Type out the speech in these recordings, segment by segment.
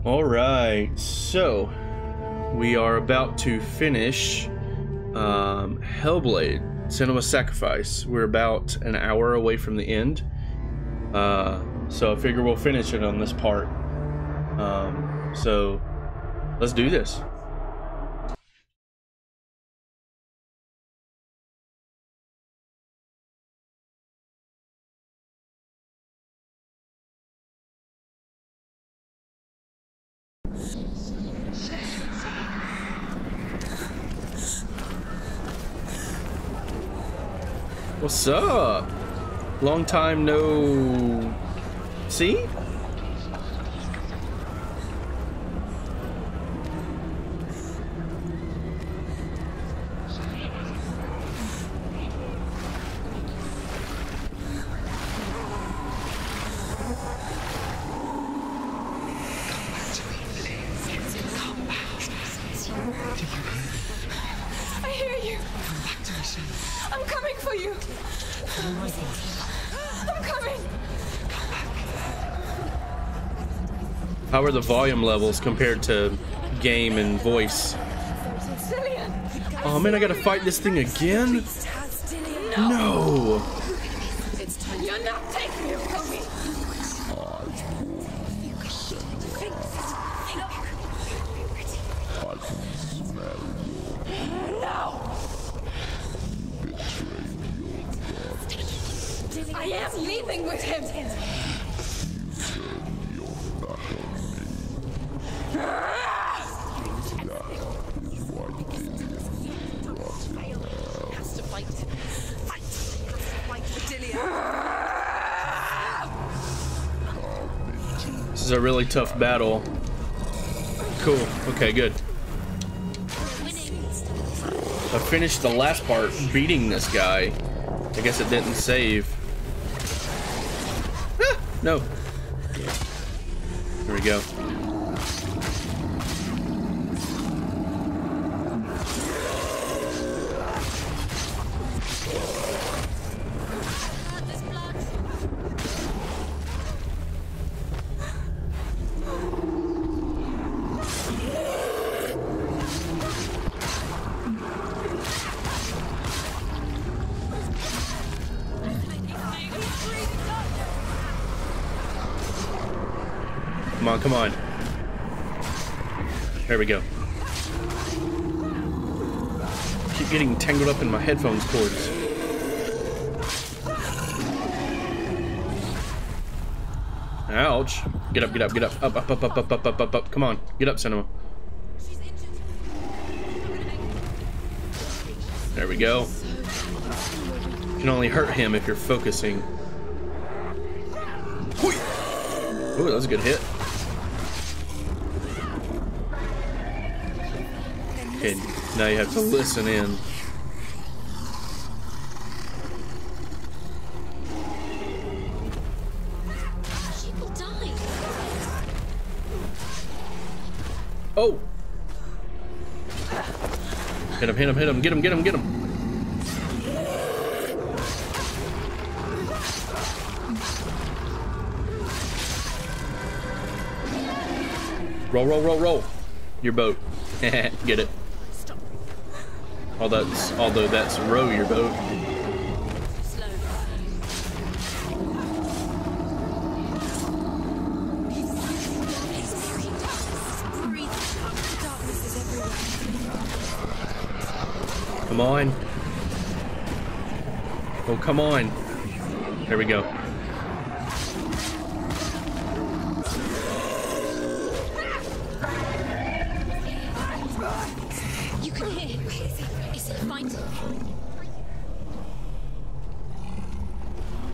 All right, so we are about to finish Hellblade Senua Sacrifice. We're about an hour away from the end, so I figure we'll finish it on this part. So let's do this. What's up? Long time no see? I hear you. Come back to me soon. I'm coming for you. I'm coming. How are the volume levels compared to game and voice? Cillian. Oh man, I gotta fight this thing again? No! You're not taking it from me. No. I am leaving with him. Has to fight him. Fight. Has to fight Dillian. This is a really tough battle. Cool. Okay, good. I finished the last part beating this guy. I guess it didn't save. Ah, no. There we go. Come on, come on. There we go. Keep getting tangled up in my headphones cords. Ouch. Get up, get up, get up. Up, up, up, up, up, up, up, up, up. Come on. Get up, Senua. There we go. You can only hurt him if you're focusing. Ooh, that was a good hit. Okay, now you have to listen in. People die. Oh! Hit him, hit him, hit him, get him, get him, get him. Roll, roll, roll, roll. Your boat. Get it. Although that's row your boat. Come on. Oh, come on. There we go. You can hear him. Is he fighting?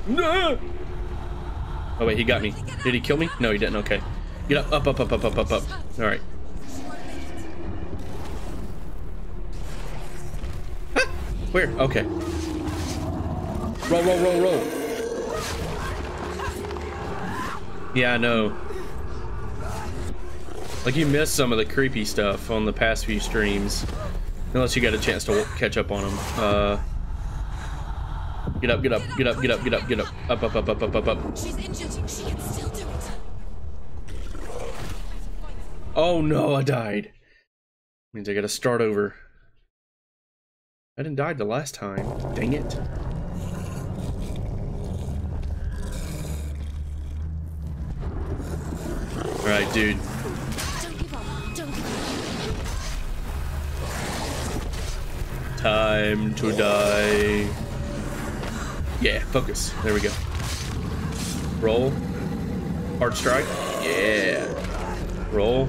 No! Oh wait, he got me. Did he kill me? No, he didn't. Okay. Get up, up, up, up, up, up, up, up. All right. Ah, where? Okay. Roll, roll, roll, roll. Yeah, I know. Like, you missed some of the creepy stuff on the past few streams. Unless you got a chance to catch up on them. Get up, get up, get up, get up, get up, get up. Up, up, up, up, up, up, up. She's injured. She can still do it. Oh no, I died. Means I gotta start over. I didn't die the last time. Dang it. Alright, dude. Don't give up. Don't give up. Time to die. Yeah, focus. There we go. Roll. Hard strike. Yeah. Roll.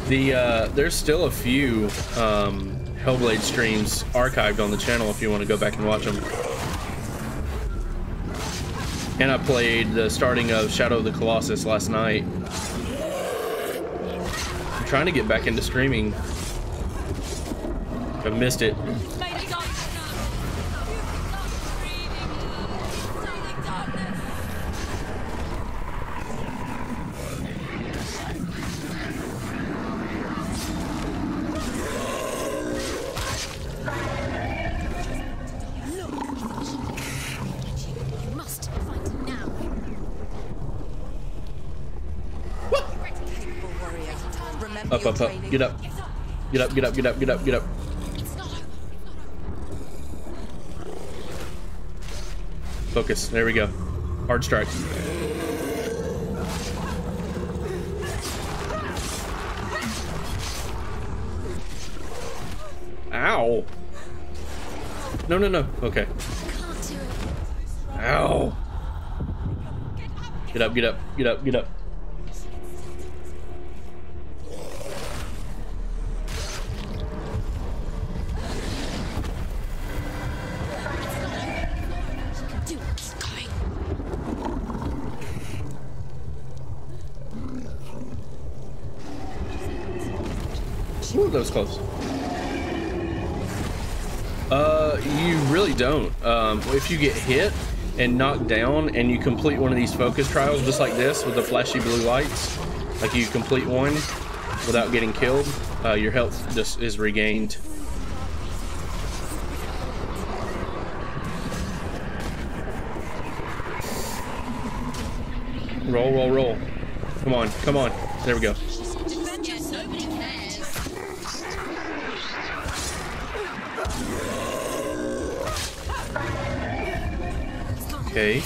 There's still a few Hellblade streams archived on the channel if you want to go back and watch them. And I played the starting of Shadow of the Colossus last night. I'm trying to get back into streaming. I've missed it. Up, up, up. Get up. Get up, get up, get up, get up, get up. Focus. There we go. Hard strike. Ow. No, no, no. Okay. Ow. Get up, get up, get up, get up. Ooh, that was close. You really don't. If you get hit and knocked down and you complete one of these focus trials just like this with the flashy blue lights, like you complete one without getting killed, your health just is regained. Roll, roll, roll. Come on, come on. There we go. Okay.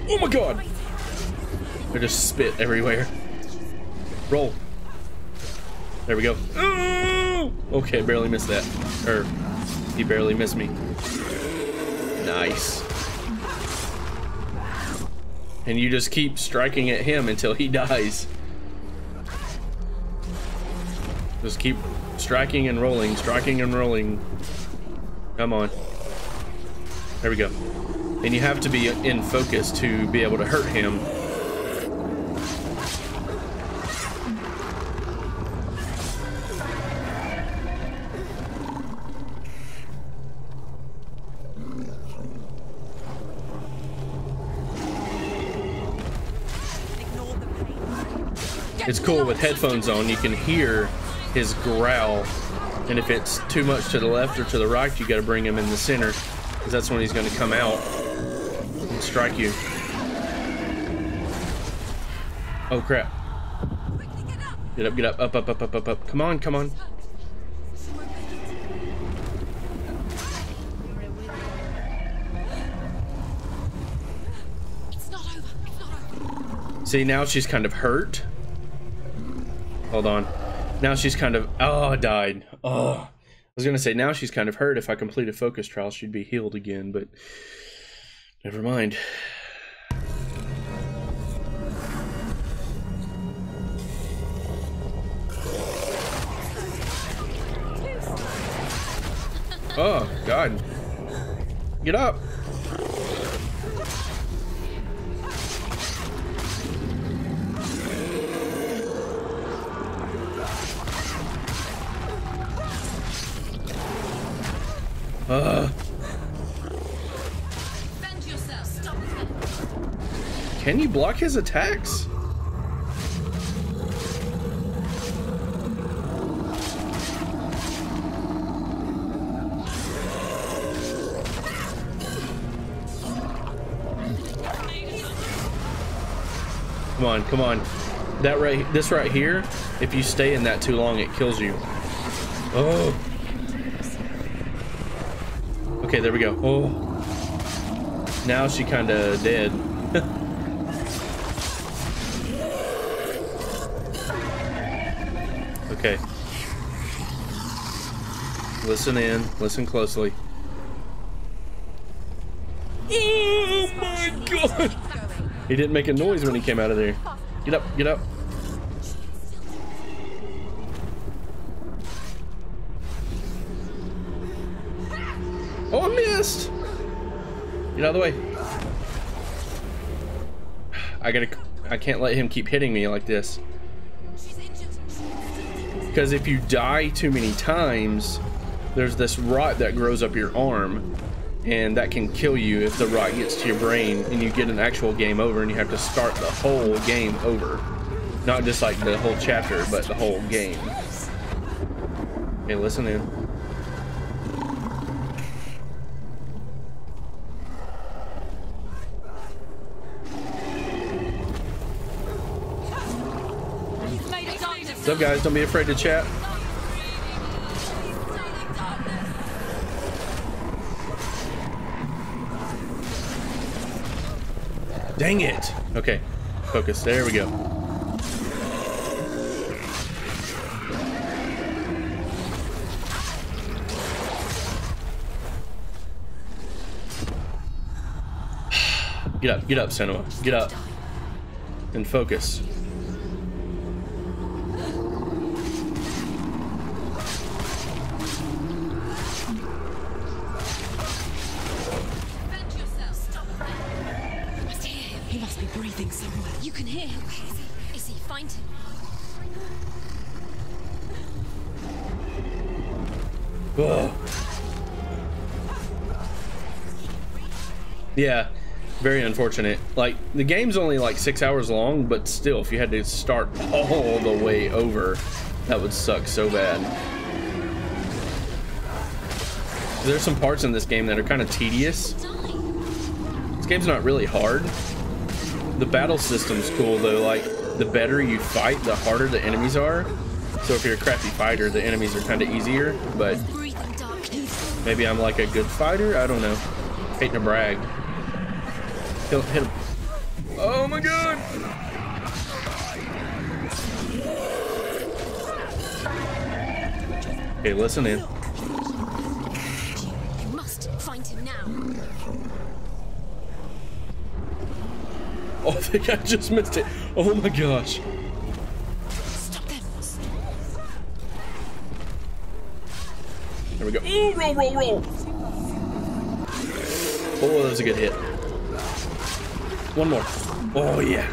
Oh my god! I just spit everywhere. Roll. There we go. Oh! Okay, barely missed that. Or, he barely missed me. Nice. And you just keep striking at him until he dies. Just keep striking and rolling, striking and rolling. Come on. There we go. And you have to be in focus to be able to hurt him. It's cool with headphones on, you can hear his growl, and if it's too much to the left or to the right, you got to bring him in the center, because that's when he's going to come out and strike you. Oh crap. Get up, get up, up, up, up, up, up, up. Come on, come on. See, now she's kind of hurt. Hold on. Now she's kind of... Oh, I died. Oh. I was going to say, now she's kind of hurt. If I complete a focus trial, she'd be healed again, but... Never mind. Oh, God. Get up. Can you block his attacks? Come on, come on. This right here, if you stay in that too long, it kills you. Oh. Okay, there we go. Oh. Now she kind of dead. Okay. Listen in. Listen closely. Oh my god! He didn't make a noise when he came out of there. Get up, get up. Oh, I missed! Get out of the way. I can't let him keep hitting me like this. Because if you die too many times, there's this rot that grows up your arm, and that can kill you if the rot gets to your brain and you get an actual game over and you have to start the whole game over. Not just like the whole chapter, but the whole game. Okay, listen in. What's up, guys? Don't be afraid to chat. Dang it. Okay, focus. There we go. Get up, Senua. Get up. And focus. He must be breathing somewhere. You can hear him. Is he? Find him. Ugh. Yeah, very unfortunate. Like, the game's only like 6 hours long, but still, if you had to start all the way over, that would suck so bad. There's some parts in this game that are kind of tedious. This game's not really hard. The battle system's cool though. Like, the better you fight, the harder the enemies are. So if you're a crappy fighter, the enemies are kind of easier, but maybe I'm like a good fighter? I don't know. Hate to brag. Hit him. Oh my god! Okay, listen in. You must find him now. Oh, I think I just missed it. Oh my gosh. Stop them. There we go. Ooh, roll, roll, roll. Oh, that was a good hit. One more. Oh, yeah.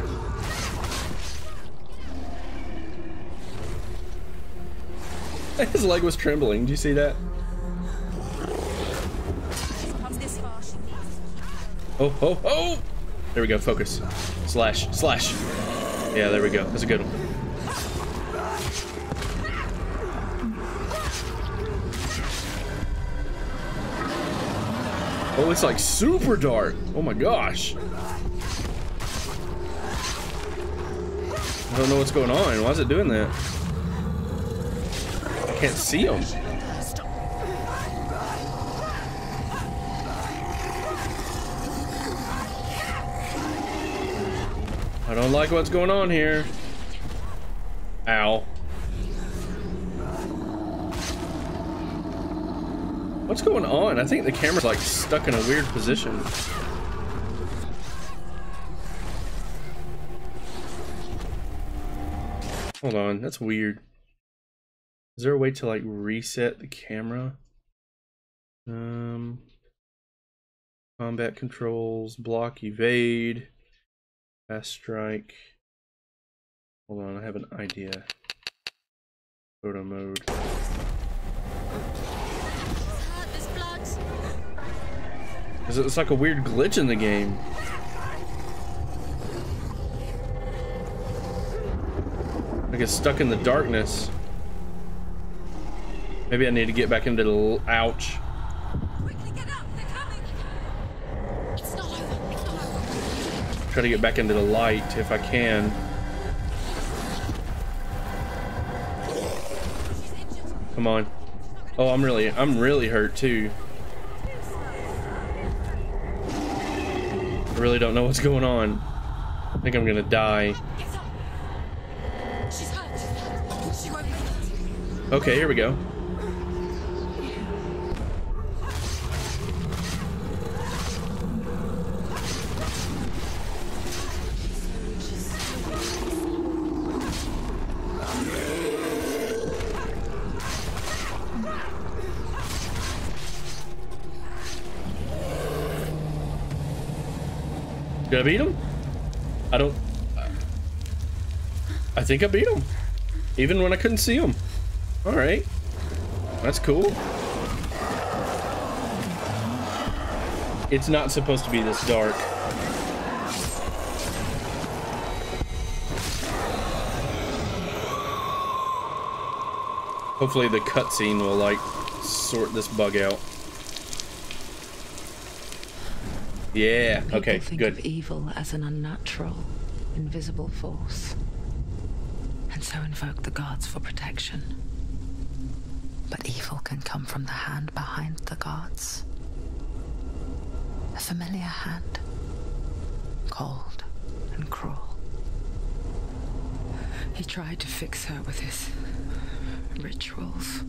His leg was trembling. Do you see that? Oh, oh, oh! There we go. Focus. Slash, slash. Yeah, there we go. That's a good one. Oh, it's like super dark. Oh my gosh. I don't know what's going on. Why is it doing that? I can't see them. I don't like what's going on here. Ow. What's going on? I think the camera's like stuck in a weird position. Hold on, that's weird. Is there a way to like reset the camera? Combat controls, block, evade, fast strike. Hold on, I have an idea. Photo mode. It's like a weird glitch in the game. I get stuck in the darkness. Maybe I need to get back into the... Ouch. Quickly get up, they're coming. It's not over. It's not over. Try to get back into the light if I can. Come on. Oh, I'm really hurt too. I really don't know what's going on. I think I'm gonna die. She's hurt. She won't make it. Okay, here we go. Did I beat him? I think I beat him. Even when I couldn't see him. Alright. That's cool. It's not supposed to be this dark. Hopefully the cutscene will like sort this bug out. Yeah, okay, People think good. of evil as an unnatural, invisible force, and so invoke the gods for protection. But evil can come from the hand behind the gods. A familiar hand, cold and cruel. He tried to fix her with his rituals,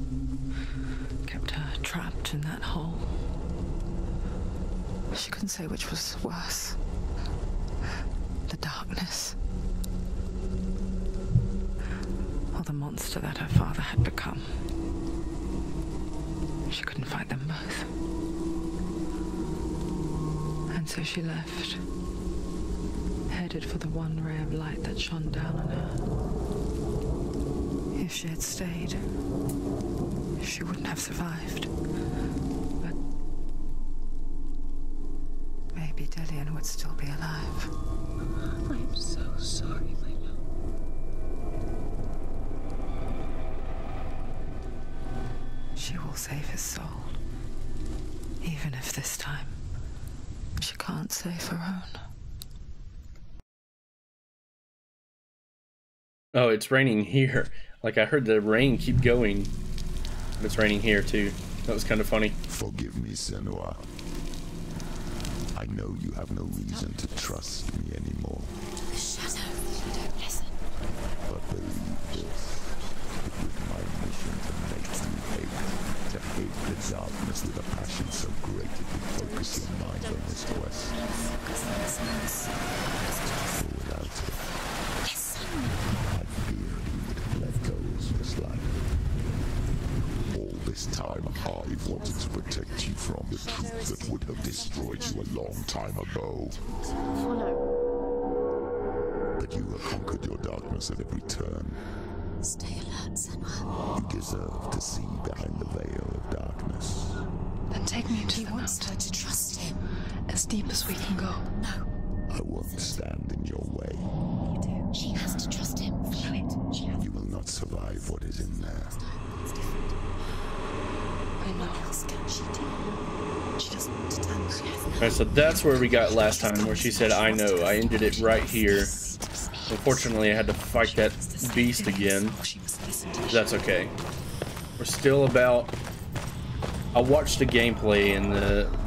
kept her trapped in that hole. She couldn't say which was worse. The darkness. Or the monster that her father had become. She couldn't fight them both. And so she left. Headed for the one ray of light that shone down on her. If she had stayed, she wouldn't have survived. Maybe Dillian would still be alive. I'm so sorry, my love. She will save his soul. Even if this time she can't save her own. Oh, it's raining here. Like I heard the rain keep going. But it's raining here too. That was kind of funny. Forgive me, Senua. I know you have no reason to trust me anymore. The shadow. Listen. But believe this. It was my mission to make you hate. To hate the darkness with a passion so great it would focus your mind on this quest. For without it, I fear you would have let go just like all this time I've wanted to protect you from the truth that would have destroyed you a long time ago. But you have conquered your darkness at every turn. Stay alert, Senua. You deserve to see behind the veil of darkness. Then take me into He the wants her mountain. to trust him. As deep as we can go. No, I won't stand in your way. you do. She has to trust him. Feel it. She has You will not survive what is in there. It's different. I know. What else can she do? She doesn't want to tell me. Alright, so that's where we got last time, where she said, I know. I ended it right here. Unfortunately, I had to fight that beast again. That's okay. We're still about... I watched the gameplay, and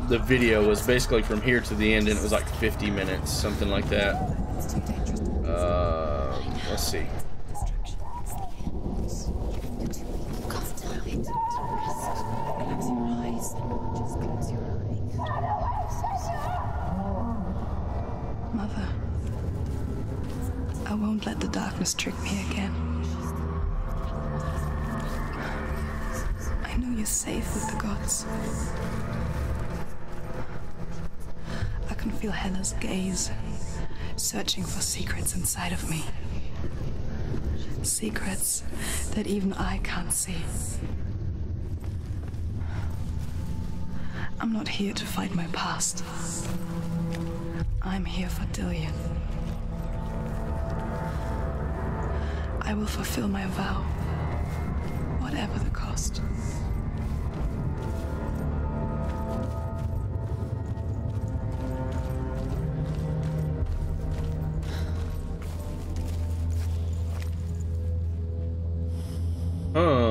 the video was basically from here to the end, and it was like 50 minutes, something like that. Let's see. Mother, I won't let the darkness trick me again. I know you're safe with the gods. I can feel Hela's gaze, searching for secrets inside of me. Secrets that even I can't see. I'm not here to fight my past. I'm here for Dillian. I will fulfill my vow, whatever the cost.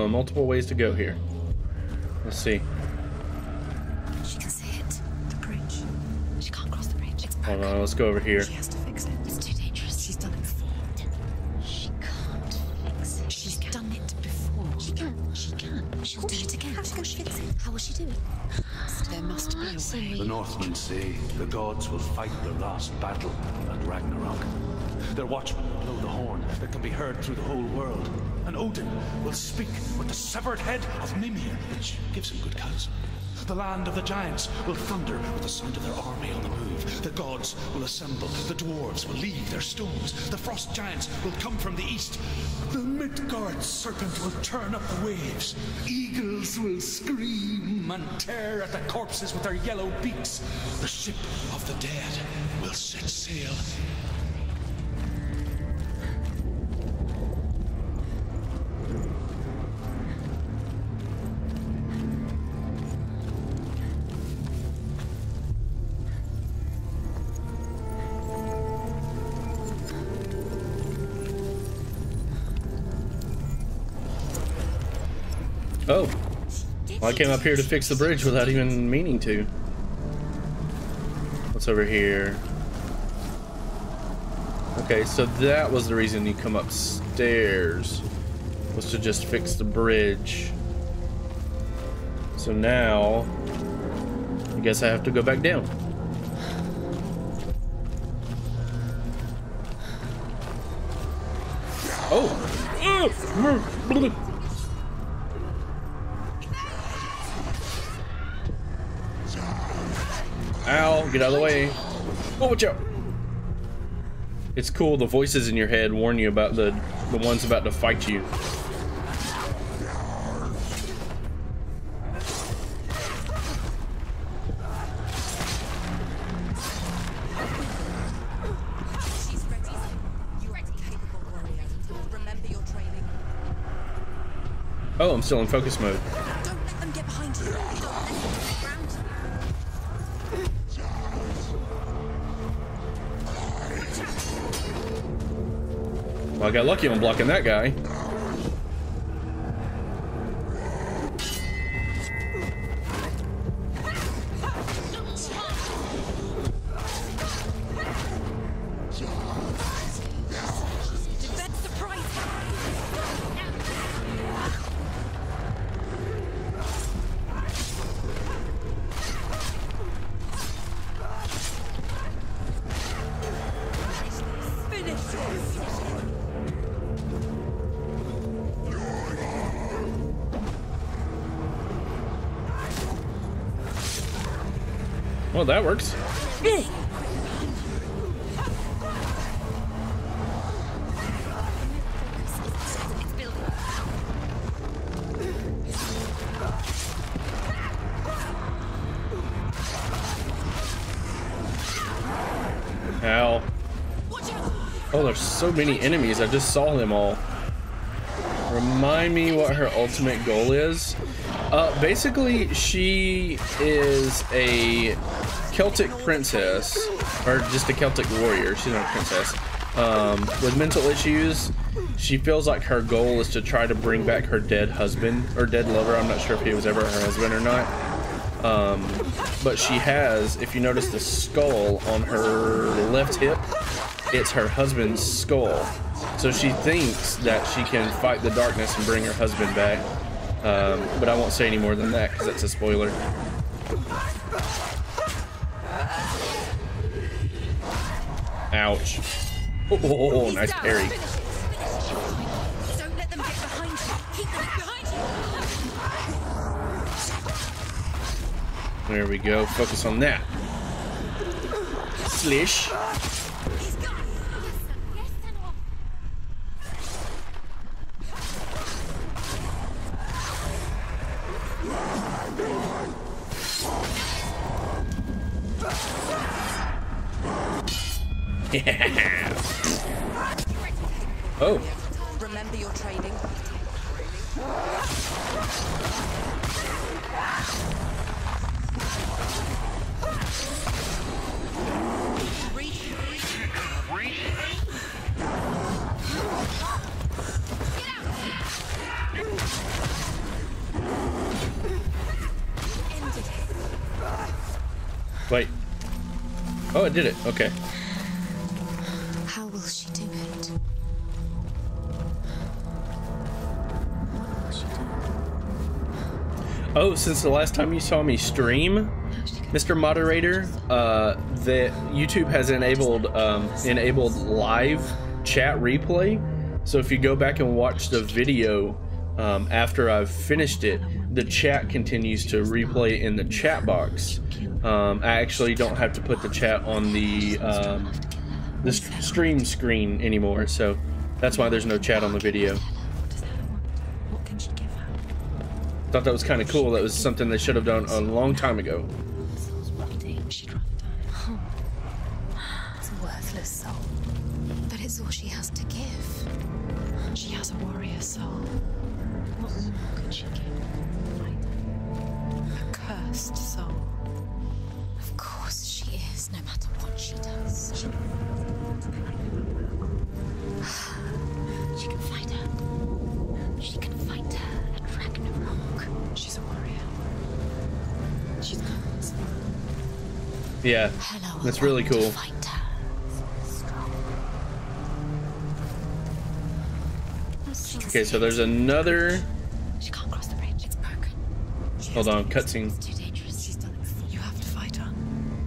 multiple ways to go here. Let's see. She can see it. The bridge. She can't cross the bridge. It's broken. Hold on, let's go over here. She has to fix it. It's too dangerous. She's done it before. She can't fix it. She's done it before. She can. She can. She'll do it again. How will she fix it? How will she do it? There must be a way. The Northmen say the gods will fight their last battle at Ragnarok. Their watchmen will blow the horn that can be heard through the whole world. And Odin will speak with the severed head of Mimir, which gives him good counsel. The land of the giants will thunder with the sound of their army on the move. The gods will assemble. The dwarves will leave their stones. The frost giants will come from the east. The Midgard serpent will turn up the waves. Eagles will scream and tear at the corpses with their yellow beaks. The ship of the dead will set sail. Oh, well, I came up here to fix the bridge without even meaning to. What's over here? Okay, so that was the reason you come upstairs, was to just fix the bridge. So now, I guess I have to go back down. Oh! Ow, get out of the way. Oh, watch out. It's cool, the voices in your head warn you about the ones about to fight you. She's ready. You are capable warrior. Remember your training. Oh, I'm still in focus mode. Don't let them get behind you. Don't let them get around you. Well, I got lucky on blocking that guy. Defense surprise. Finish this. Well, that works. It's building. Ow. Watch out. Oh, there's so many enemies. I just saw them all. Remind me what her ultimate goal is. Basically, she is a Celtic princess, or just a Celtic warrior. She's not a princess. With mental issues, she feels like her goal is to try to bring back her dead husband, or dead lover. I'm not sure if he was ever her husband or not. But she has, if you notice the skull on her left hip, it's her husband's skull. So she thinks that she can fight the darkness and bring her husband back. But I won't say any more than that because that's a spoiler. Ouch. Oh, nice parry. Don't let them get behind you. Keep them behind you. There we go. Focus on that. Slish. He's gone. Yes, Senua. Yeah. Oh. Remember your training. Wait. Oh, I did it. Okay. How will she do it? What will she do? Oh, since the last time you saw me stream, Mr. Moderator, that YouTube has enabled live chat replay. So if you go back and watch the video after I've finished it, the chat continues to replay in the chat box. I actually don't have to put the chat on the stream screen anymore, so that's why there's no chat on the video. What can she give her? Thought that was kind of cool. That was something they should have done a long time ago. She'd rather die. It's a worthless soul. But it's all she has to give. She has a warrior soul. What more could she give? A cursed soul. Of course she is, no matter what she does. She can fight her. She can fight her at Ragnarok. She's a warrior. She's got Yeah, Hello, that's really alone to cool. fight her. Okay, so there's another. She can't cross the bridge. It's broken. Hold on, cutscene. It's too dangerous. She's done it before. You have to fight her.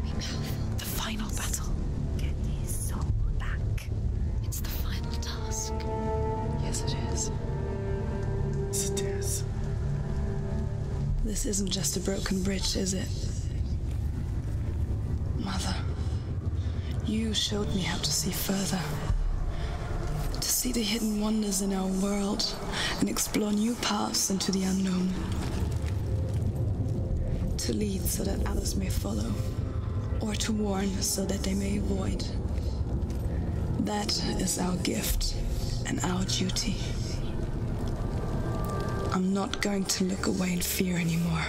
Be powerful. The final battle. Get his soul back. It's the final task. Yes, it is. Yes, it is. This isn't just a broken bridge, is it? Mother, you showed me how to see further. To see the hidden wonders in our world and explore new paths into the unknown. To lead so that others may follow, or to warn so that they may avoid. That is our gift and our duty. I'm not going to look away in fear anymore.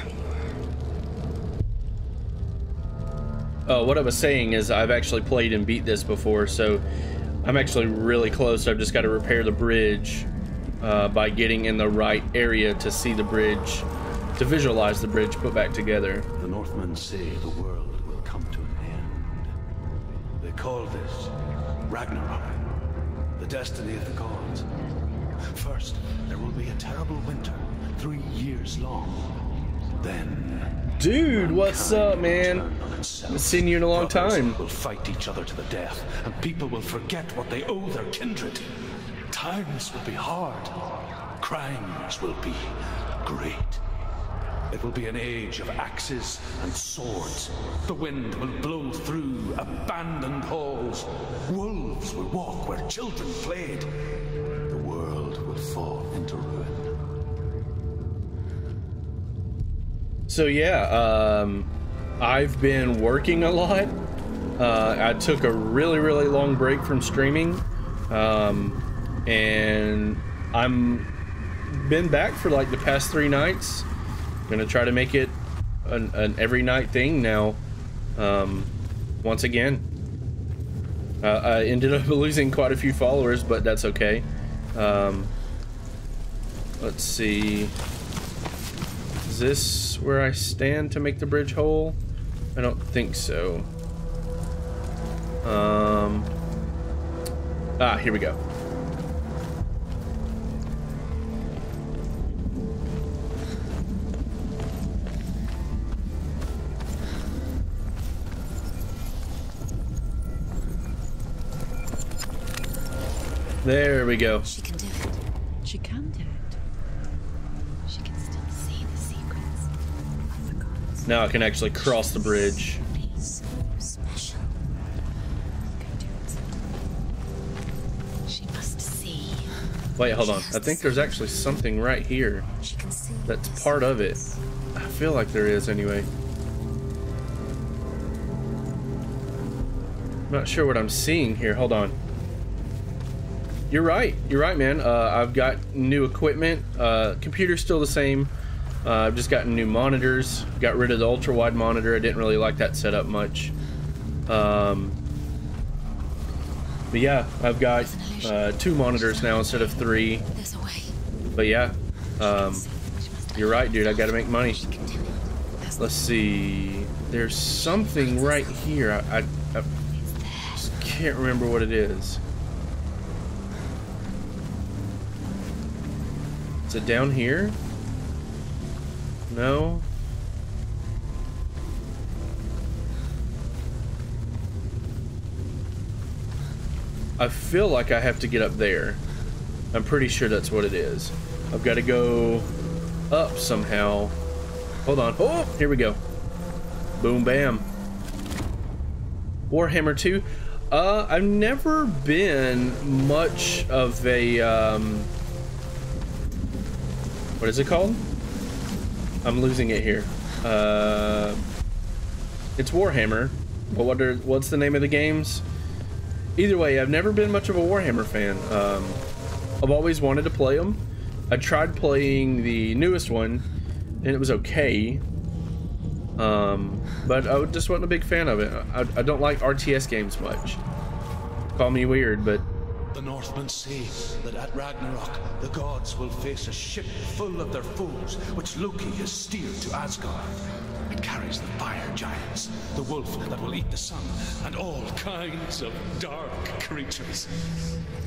What I was saying is I've actually played and beat this before, so I'm actually really close. I've just got to repair the bridge by getting in the right area to see the bridge, to visualize the bridge put back together. The Northmen say the world will come to an end. They call this Ragnarok, the destiny of the gods. First, there will be a terrible winter, 3 years long. Then, Dude, what's up, man? I've seen you in a long time. Will fight each other to the death, and people will forget what they owe their kindred. Times will be hard. Crimes will be great. It will be an age of axes and swords. The wind will blow through abandoned halls. Wolves will walk where children played. The world will fall into ruin. So yeah, I've been working a lot. I took a really long break from streaming, and I'm been back for like the past 3 nights. Gonna try to make it an every night thing now. Once again, I ended up losing quite a few followers, but that's okay. Let's see. Is this where I stand to make the bridge whole? I don't think so. Here we go. There we go. She can do it. She can do it. She can still see the secrets of the gods. Now I can actually cross the bridge. Be so special. Can do it. She must see. Wait, hold on. I think there's actually something right here She can see. that's part of it. I feel like there is anyway. I'm not sure what I'm seeing here. Hold on. You're right, man. I've got new equipment. Computer's still the same. I've just gotten new monitors. Got rid of the ultra wide monitor. I didn't really like that setup much. But yeah, I've got 2 monitors now instead of 3. There's a way. But yeah, you're right, dude. I gotta make money. She can do it. There's Let's see. There's something right here. I just can't remember what it is. Is it down here? No. I feel like I have to get up there. I'm pretty sure that's what it is. I've got to go up somehow. Hold on. Oh, here we go. Boom, bam. Warhammer 2. I've never been much of a, what is it called? I'm losing it here. It's Warhammer. But what's the name of the games? Either way, I've never been much of a Warhammer fan. I've always wanted to play them. I tried playing the newest one, and it was okay. But I just wasn't a big fan of it. I don't like RTS games much. Call me weird, but... The Northmen say that at Ragnarok, the gods will face a ship full of their foes, which Loki has steered to Asgard. It carries the fire giants, the wolf that will eat the sun, and all kinds of dark creatures.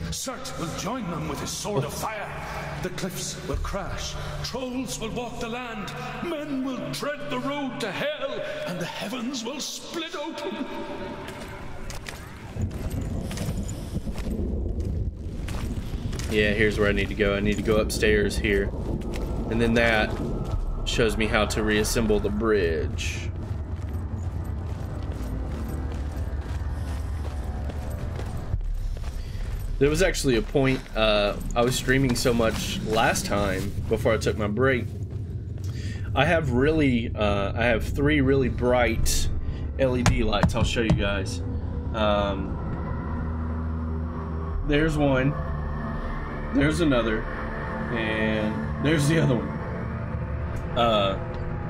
Surt will join them with his sword of fire. The cliffs will crash, trolls will walk the land, men will tread the road to hell, and the heavens will split open. Yeah, here's where I need to go. I need to go upstairs here. And then that shows me how to reassemble the bridge. There was actually a point, I was streaming so much last time before I took my break. I have I have 3 really bright LED lights. I'll show you guys. There's one. There's another, and there's the other one.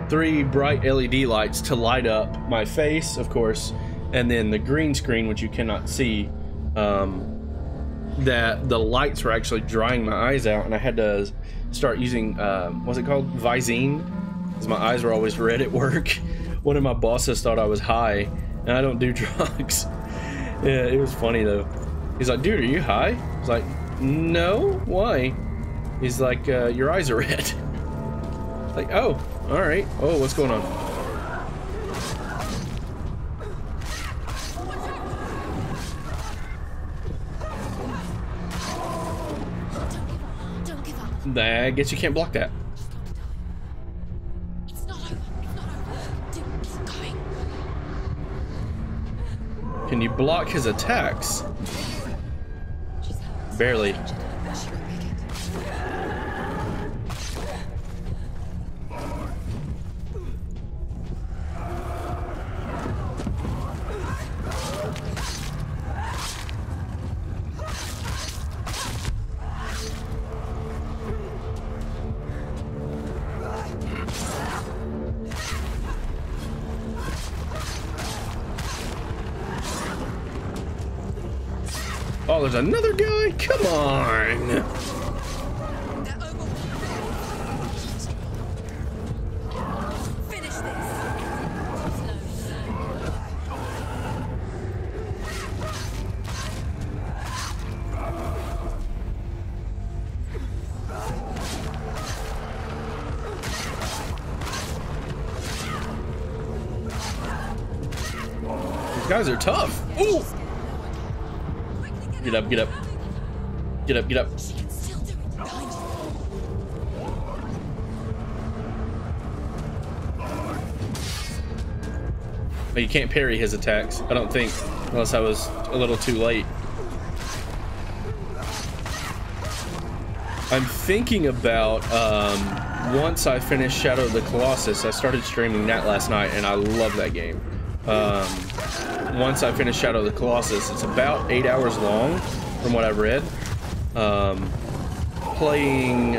3 bright LED lights to light up my face, of course, and then the green screen, which you cannot see. That the lights were actually drying my eyes out, and I had to start using, what's it called? Visine, because my eyes were always red at work. One of my bosses thought I was high, and I don't do drugs. Yeah, it was funny though. He's like, dude, are you high? I was like, no, why? He's like, your eyes are red. Like, oh, all right. Oh, what's going on? Don't give up. I guess you can't block that. It's not over. It's not over. Keep going. Can you block his attacks? Barely. Oh, there's another guy? Come on! Finish this. These guys are tough. Ooh! Get up, get up. Get up, get up. She can still do it. Behind you. But you can't parry his attacks, I don't think, unless I was a little too late. I'm thinking about, once I finish Shadow of the Colossus, I started streaming that last night, and I love that game. Once I finish Shadow of the Colossus, it's about 8 hours long, from what I've read. Playing,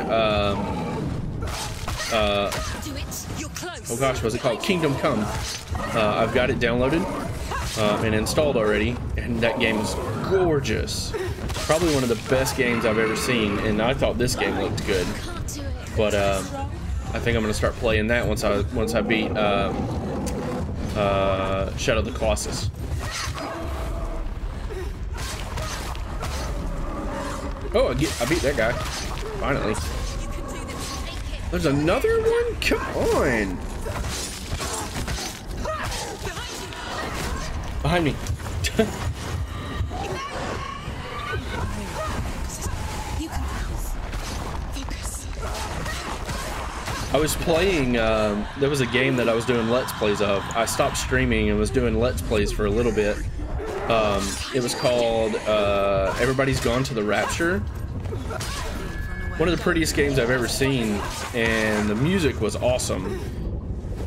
Do it. You're close. oh gosh, what's it called? Kingdom Come. I've got it downloaded and installed already, and that game is gorgeous. Probably one of the best games I've ever seen, and I thought this game looked good. Can't do it. But I think I'm gonna start playing that once I beat Shadow of the Colossus. Oh, I beat that guy. Finally. There's another one? Come on. Behind me. I was playing, there was a game that I was doing Let's Plays of. I stopped streaming and was doing Let's Plays for a little bit. It was called Everybody's Gone to the Rapture. One of the prettiest games I've ever seen, and the music was awesome.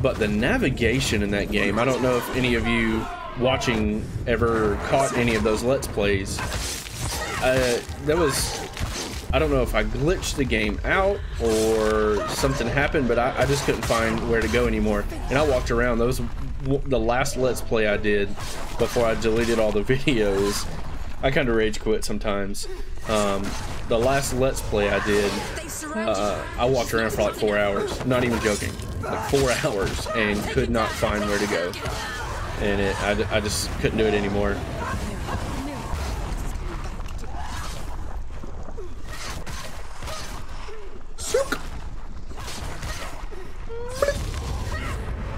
But the navigation in that game, I don't know if any of you watching ever caught any of those Let's Plays. I don't know if I glitched the game out or something happened, but I just couldn't find where to go anymore. And I walked around. That was the last Let's Play I did before I deleted all the videos. I kind of rage quit sometimes. The last Let's Play I did, I walked around for like 4 hours. Not even joking. Like 4 hours and could not find where to go. And I just couldn't do it anymore.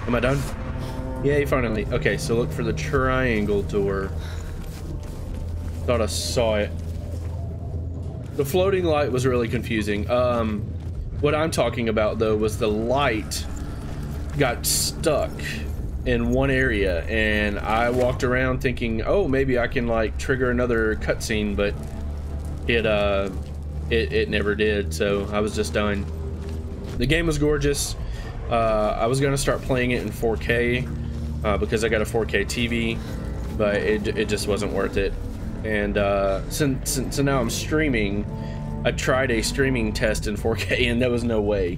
Am I done? Yay, finally. Okay, so look for the triangle door. Thought I saw it. The floating light was really confusing. What I'm talking about though was the light got stuck in one area, and I walked around thinking, oh, maybe I can like trigger another cutscene, but it never did, so I was just done. The game was gorgeous. I was gonna start playing it in 4K because I got a 4K TV, but it just wasn't worth it. And since now I'm streaming, I tried a streaming test in 4K and there was no way.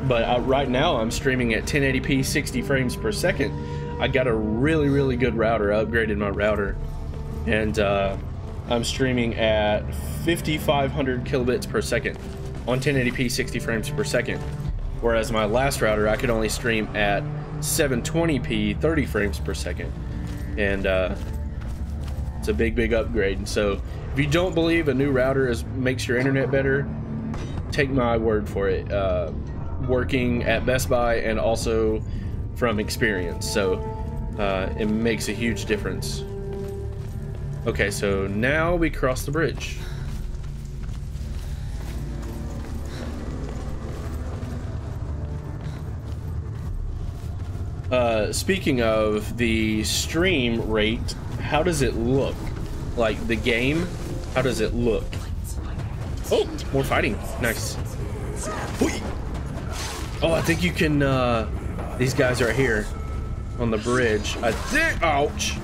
But right now I'm streaming at 1080p 60 frames per second. I got a really good router. I upgraded my router, and I'm streaming at 5500 kilobits per second on 1080p 60 frames per second, whereas my last router I could only stream at 720p 30 frames per second. And it's a big upgrade. So if you don't believe a new router makes your internet better, take my word for it. Working at Best Buy and also from experience, so it makes a huge difference. Okay, so now we cross the bridge. Speaking of the stream rate, how does it look? Like the game, how does it look? Oh, more fighting. Nice. Oh, I think you can, these guys right here on the bridge. I think, ouch.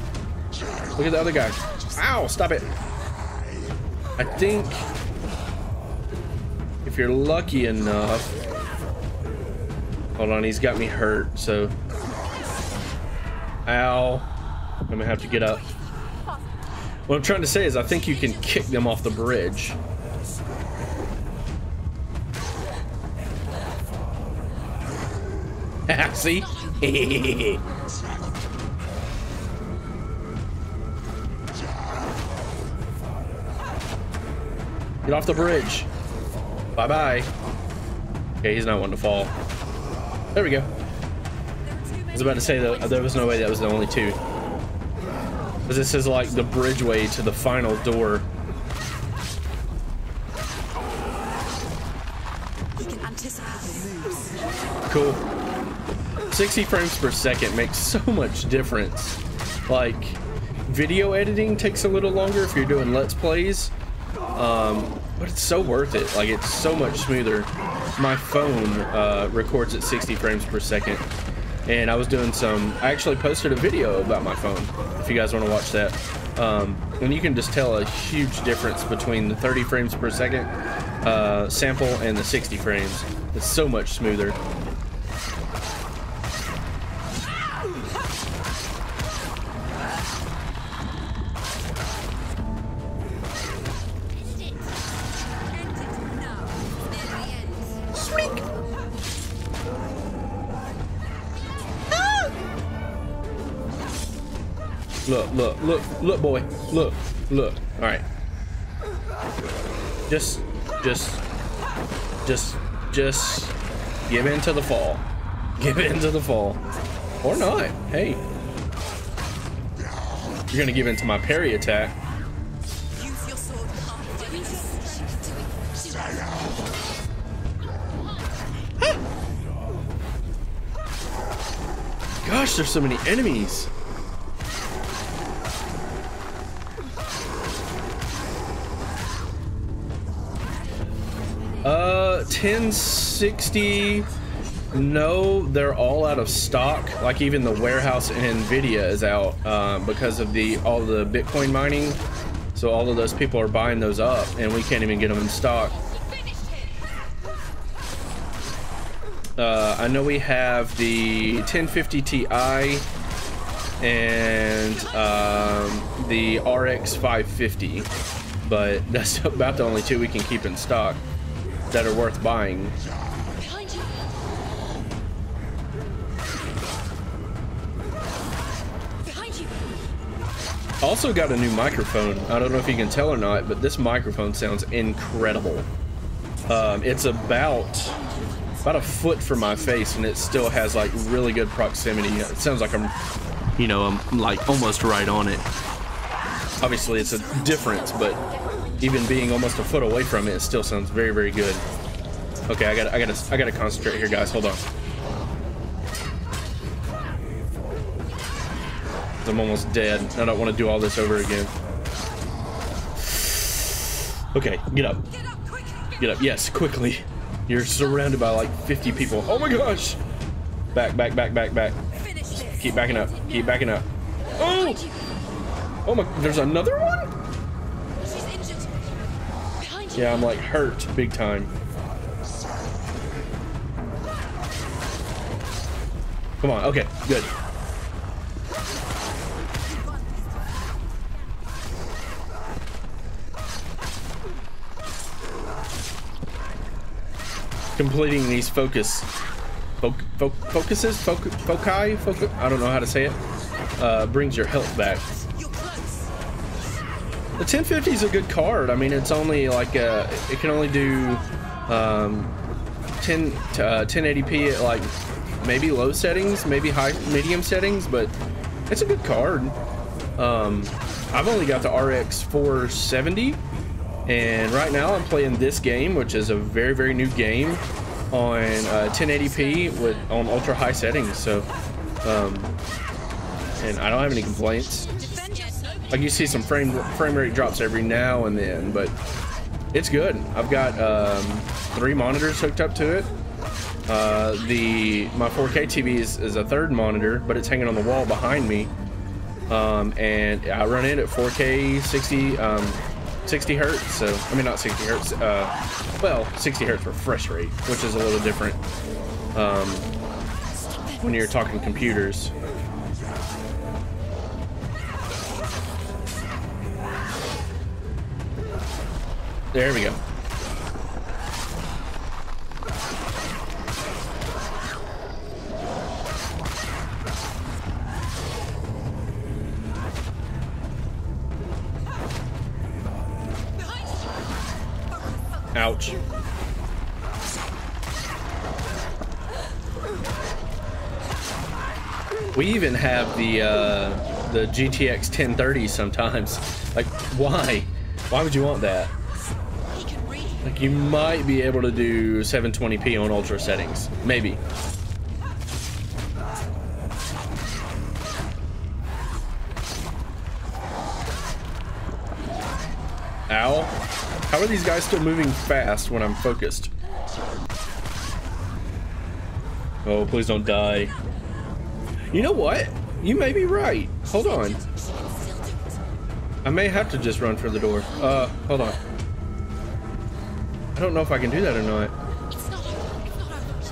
Look at the other guy. Ow, stop it. I think if you're lucky enough, hold on, he's got me hurt, so. Ow. I'm gonna have to get up. What I'm trying to say is I think you can kick them off the bridge. See? Get off the bridge. Bye-bye. Okay, he's not one to fall. There we go. I was about to say, though, there was no way that was the only two. Because this is like the bridgeway to the final door. Cool. 60 frames per second makes so much difference. Like, video editing takes a little longer if you're doing Let's Plays, but it's so worth it. Like, it's so much smoother. My phone records at 60 frames per second, and I actually posted a video about my phone, if you guys want to watch that. And you can just tell a huge difference between the 30 frames per second sample and the 60 frames. It's so much smoother. Look, look, look, look, boy. Look, look. All right. Just give in to the fall. Give in to the fall. Or not. Hey. You're gonna give in to my parry attack. Use your sword. Gosh, there's so many enemies. Uh, 1060. No, they're all out of stock. Like even the warehouse in Nvidia is out because of all the Bitcoin mining. So all of those people are buying those up, and we can't even get them in stock. I know we have the 1050 Ti and the RX 550, but that's about the only two we can keep in stock that are worth buying. Behind you. Behind you. Also got a new microphone. I don't know if you can tell or not, but this microphone sounds incredible. It's about a foot from my face, and it still has like really good proximity. It sounds like I'm like almost right on it. Obviously it's a difference, but even being almost a foot away from it, it still sounds very, very good. Okay, I gotta concentrate here, guys. Hold on. I'm almost dead. I don't want to do all this over again. Okay, get up. Get up. Yes, quickly. You're surrounded by like 50 people. Oh my gosh! Back, back, back, back, back. Keep backing up. Keep backing up. Oh! Oh my, there's another one? Yeah, I'm like hurt big time. Come on, okay, good. Completing these foci, I don't know how to say it, brings your health back. The 1050 is a good card. I mean, it's only like it can only do 1080p at like maybe low settings, maybe medium settings, but it's a good card. I've only got the RX 470, and right now I'm playing this game, which is a very, very new game, on 1080p on ultra high settings. So, and I don't have any complaints. Like, you see some frame rate drops every now and then, but it's good. I've got 3 monitors hooked up to it. My 4K TV is a third monitor, but it's hanging on the wall behind me. And I run it at 4K 60 hertz. So, I mean, not 60 hertz. Well, 60 hertz refresh rate, which is a little different when you're talking computers. There we go. Ouch. We even have the GTX 1030 sometimes. Like, why? Why would you want that? Like, you might be able to do 720p on ultra settings. Maybe. Ow. How are these guys still moving fast when I'm focused? Oh, please don't die. You know what? You may be right. Hold on. I may have to just run for the door. Hold on. I don't know if I can do that or not. It's not over. You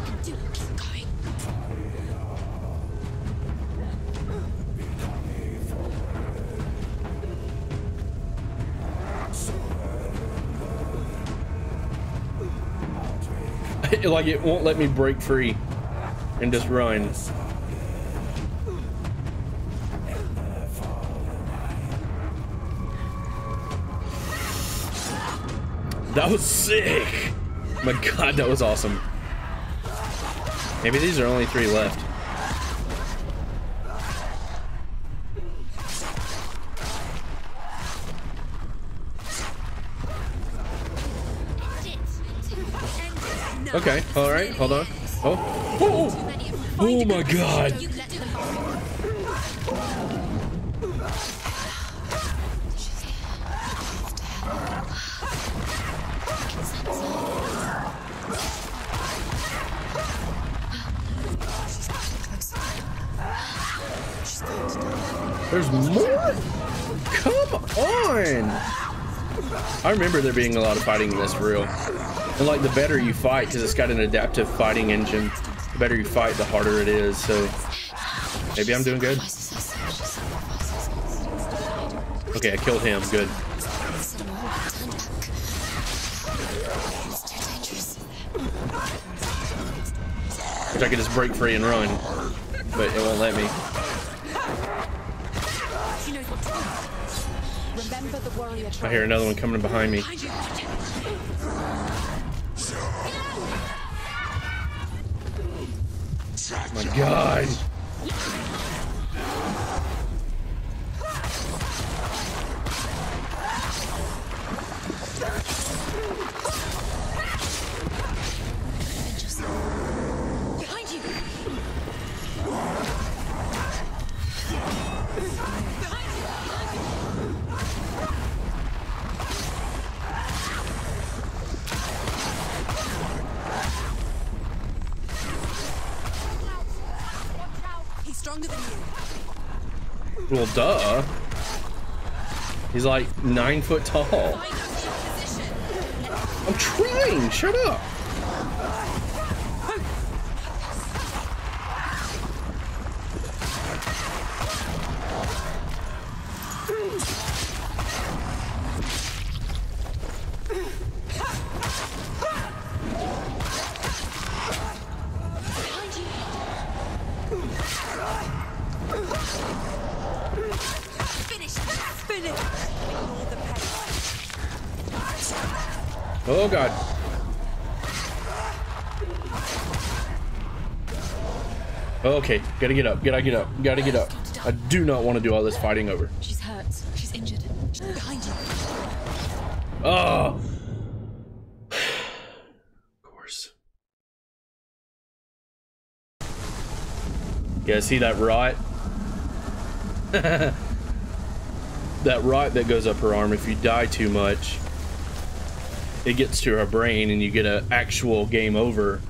can do it. Keep going. Like, it won't let me break free and just run. That was sick. My God, that was awesome. Maybe these are only 3 left. Okay, all right, hold on. Oh my God. There's more? Come on! I remember there being a lot of fighting in this for real. And like the better you fight, because it's got an adaptive fighting engine, the better you fight, the harder it is. So maybe I'm doing good. Okay, I killed him. Good. Which I could just break free and run, but it won't let me. I hear another one coming behind me. Oh my God. Behind you. He's stronger than you. Well, duh. He's like 9 foot tall. I'm trying. Shut up. Oh God. Okay, gotta get up, gotta get up, gotta get up. I do not want to do all this fighting over. She's hurt. She's injured. She's behind you. Oh. Of course. Yeah, see that rot? That rot that goes up her arm, if you die too much, it gets to her brain and you get an actual game over,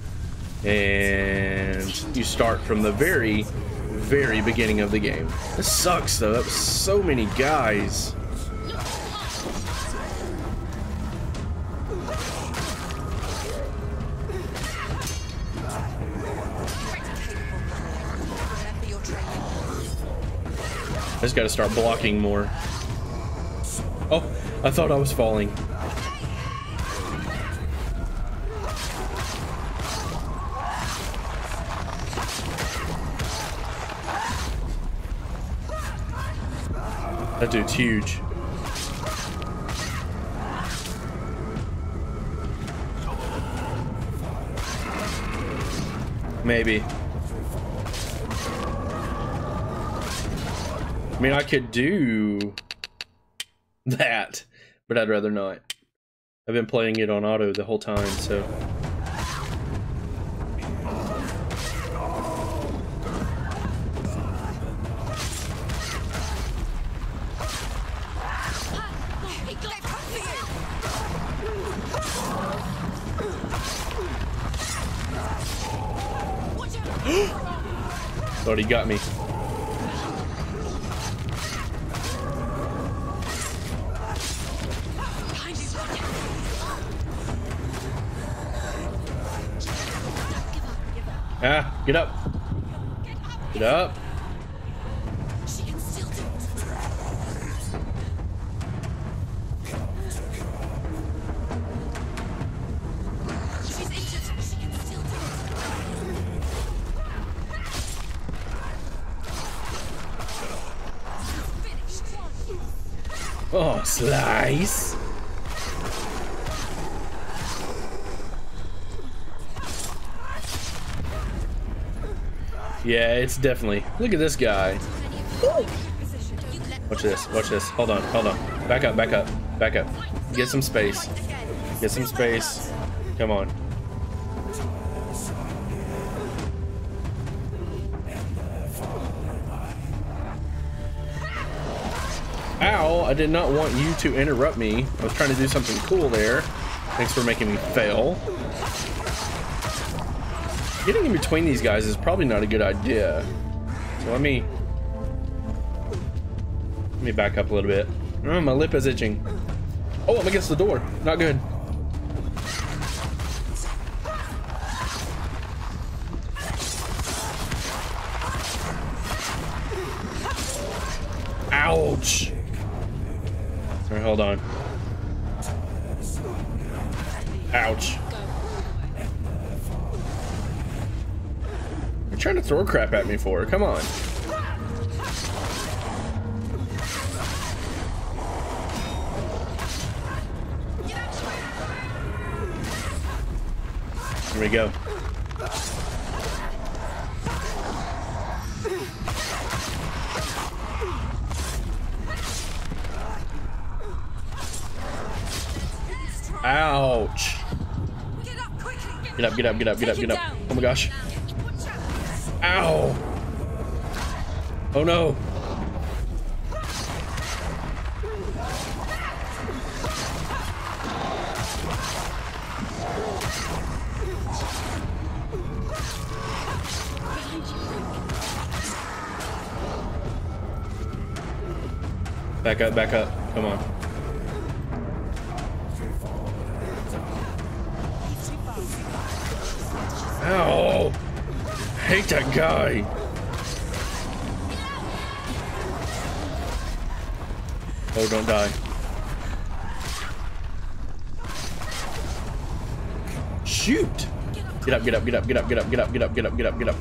and you start from the very, very beginning of the game. This sucks though. That was so many guys. I just gotta start blocking more. Oh, I thought I was falling. That dude's huge. Maybe. I mean, I could do that, but I'd rather not. I've been playing it on auto the whole time, so. Thought he got me. Ah, get up. Get up. She can still do it. She's injured. She can still do it. Oh, slice. Yeah, it's definitely. Look at this guy. Watch this. Watch this. Hold on. Hold on. Back up. Back up. Back up. Get some space. Get some space. Come on. Ow! I did not want you to interrupt me. I was trying to do something cool there. Thanks for making me fail. Getting in between these guys is probably not a good idea. So let me back up a little bit. Oh, my lip is itching. Oh, I'm against the door. Not good. Ouch. All right, hold on. Ouch. You're trying to throw crap at me for? Come on. Here we go. Ouch. Get up, get up, get up, get up, get up. Oh my gosh. Ow. Oh no. Back up, back up. Come on. Ow! I hate that guy. Oh, don't die. Shoot! Get up, get up, get up, get up, get up, get up, get up, get up, get up, get up.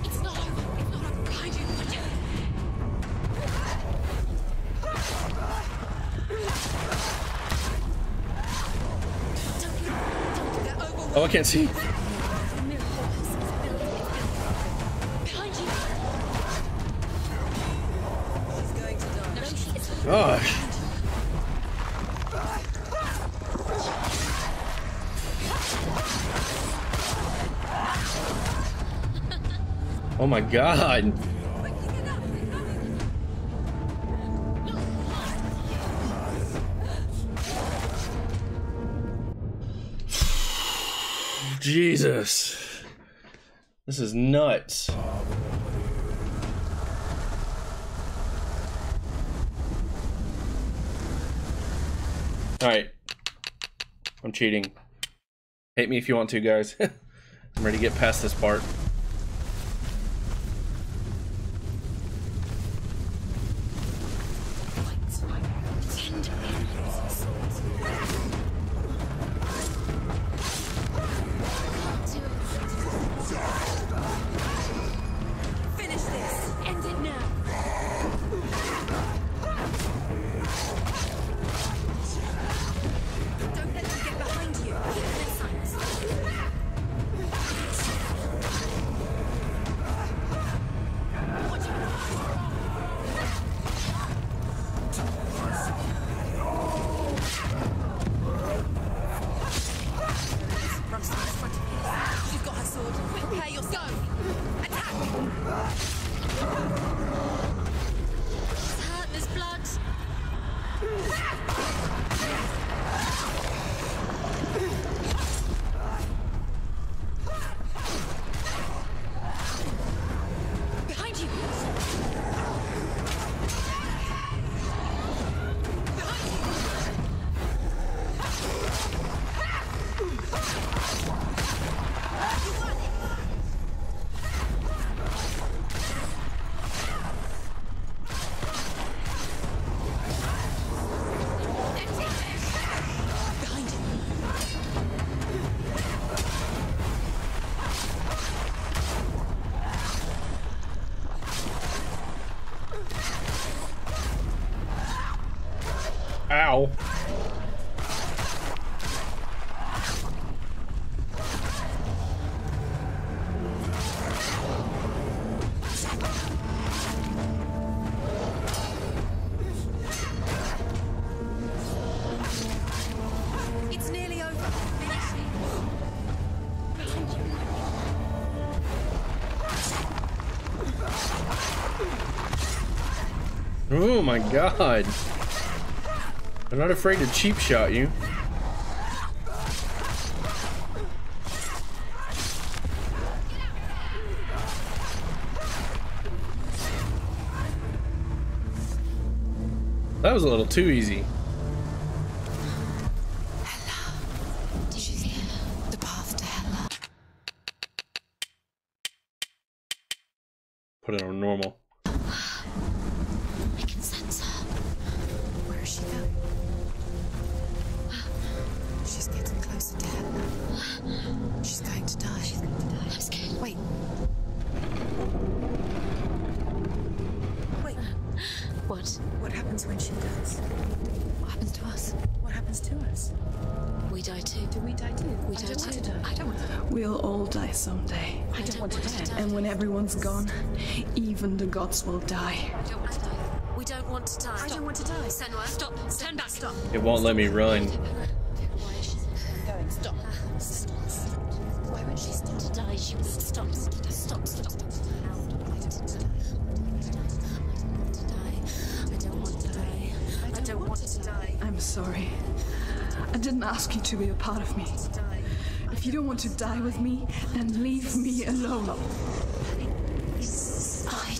Oh, I can't see. Gosh. Oh my God. Jesus. This is nuts. All right. I'm cheating. Hate me if you want to, guys. I'm ready to get past this part. Oh my god. I'm not afraid to cheap shot you. That was a little too easy. Hella. Did you hear? The path to Hella. Put it on normal. I can sense her. Where is she going? She's getting closer to Hella. She's going to die. She's going to die. I'm scared. Wait. Wait. What? What happens when she dies? What happens to us? What happens to us? We die too. Do we die too? We die too. I don't want to die. We'll all die someday. I don't want to die. And when everyone's gone, even the gods will die. I don't want to die. We don't want to die. I don't want to die. Senua, stop. Turn back. Stop. It won't let me run. Why is she Going. Stop. Stop. Why won't she stop to die? She will stop. Stop. I don't want to die. I'm sorry. I didn't ask you to be a part of me. If you don't want to die with me, then leave me alone. I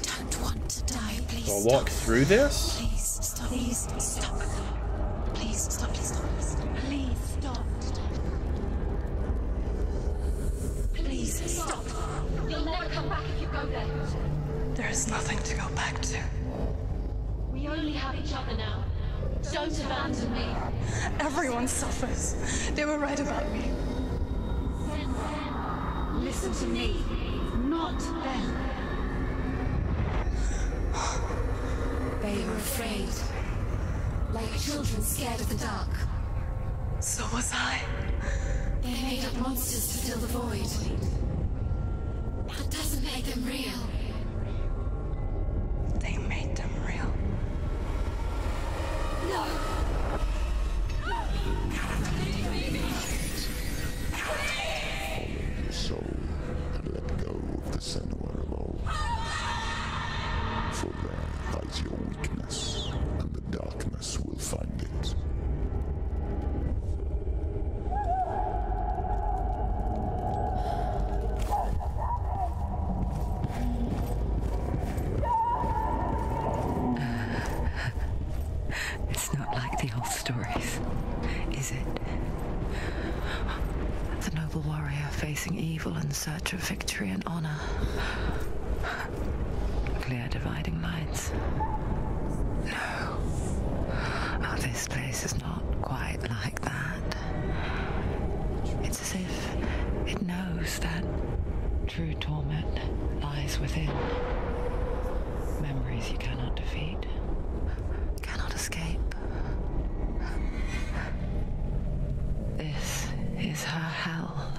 don't want to die. Please. I'll walk through this? Please stop. Please stop. Please stop. Please stop. Please stop. Please stop. You'll never come back if you go there. There is nothing to go back to. We only have each other now. Don't abandon me. Everyone suffers. They were right about me. Listen to me, not them. They were afraid, like children scared of the dark. So was I. They made up monsters to fill the void. That doesn't make them real. They made them real. No. Follow your soul and let go of the Senua of old. For there lies your weakness, and the darkness will find it. It's not like the old stories, is it? The noble warrior facing evil in search of victory and honor. Clear dividing lines. No. Oh, this place is not quite like that. It's as if it knows that true torment lies within. Memories you cannot defeat, cannot escape. This is her hell.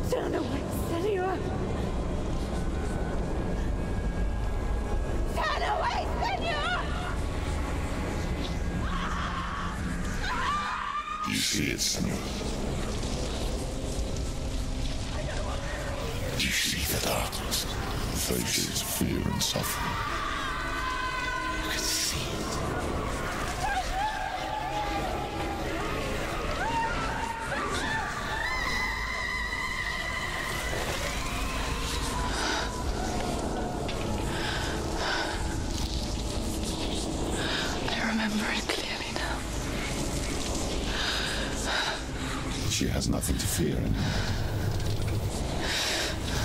Turn away, Senua! Turn away, Senua! You see it, Senua? You see the darkness, faces fear and suffering. You can see it. She has nothing to fear anymore.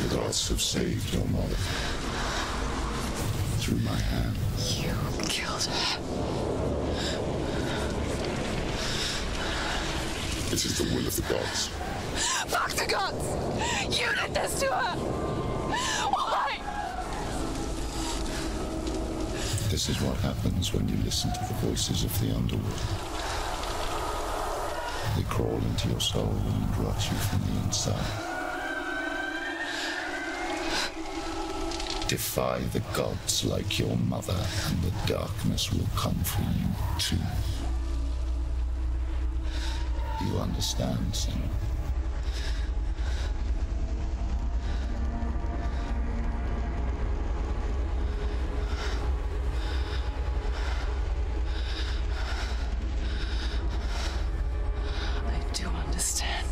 The gods have saved your mother. Through my hand. You killed her. It is the will of the gods. Fuck the gods! You did this to her! Why? This is what happens when you listen to the voices of the underworld. They crawl into your soul and rot you from the inside. Defy the gods like your mother, and the darkness will come for you too. You understand, Senua? I do understand.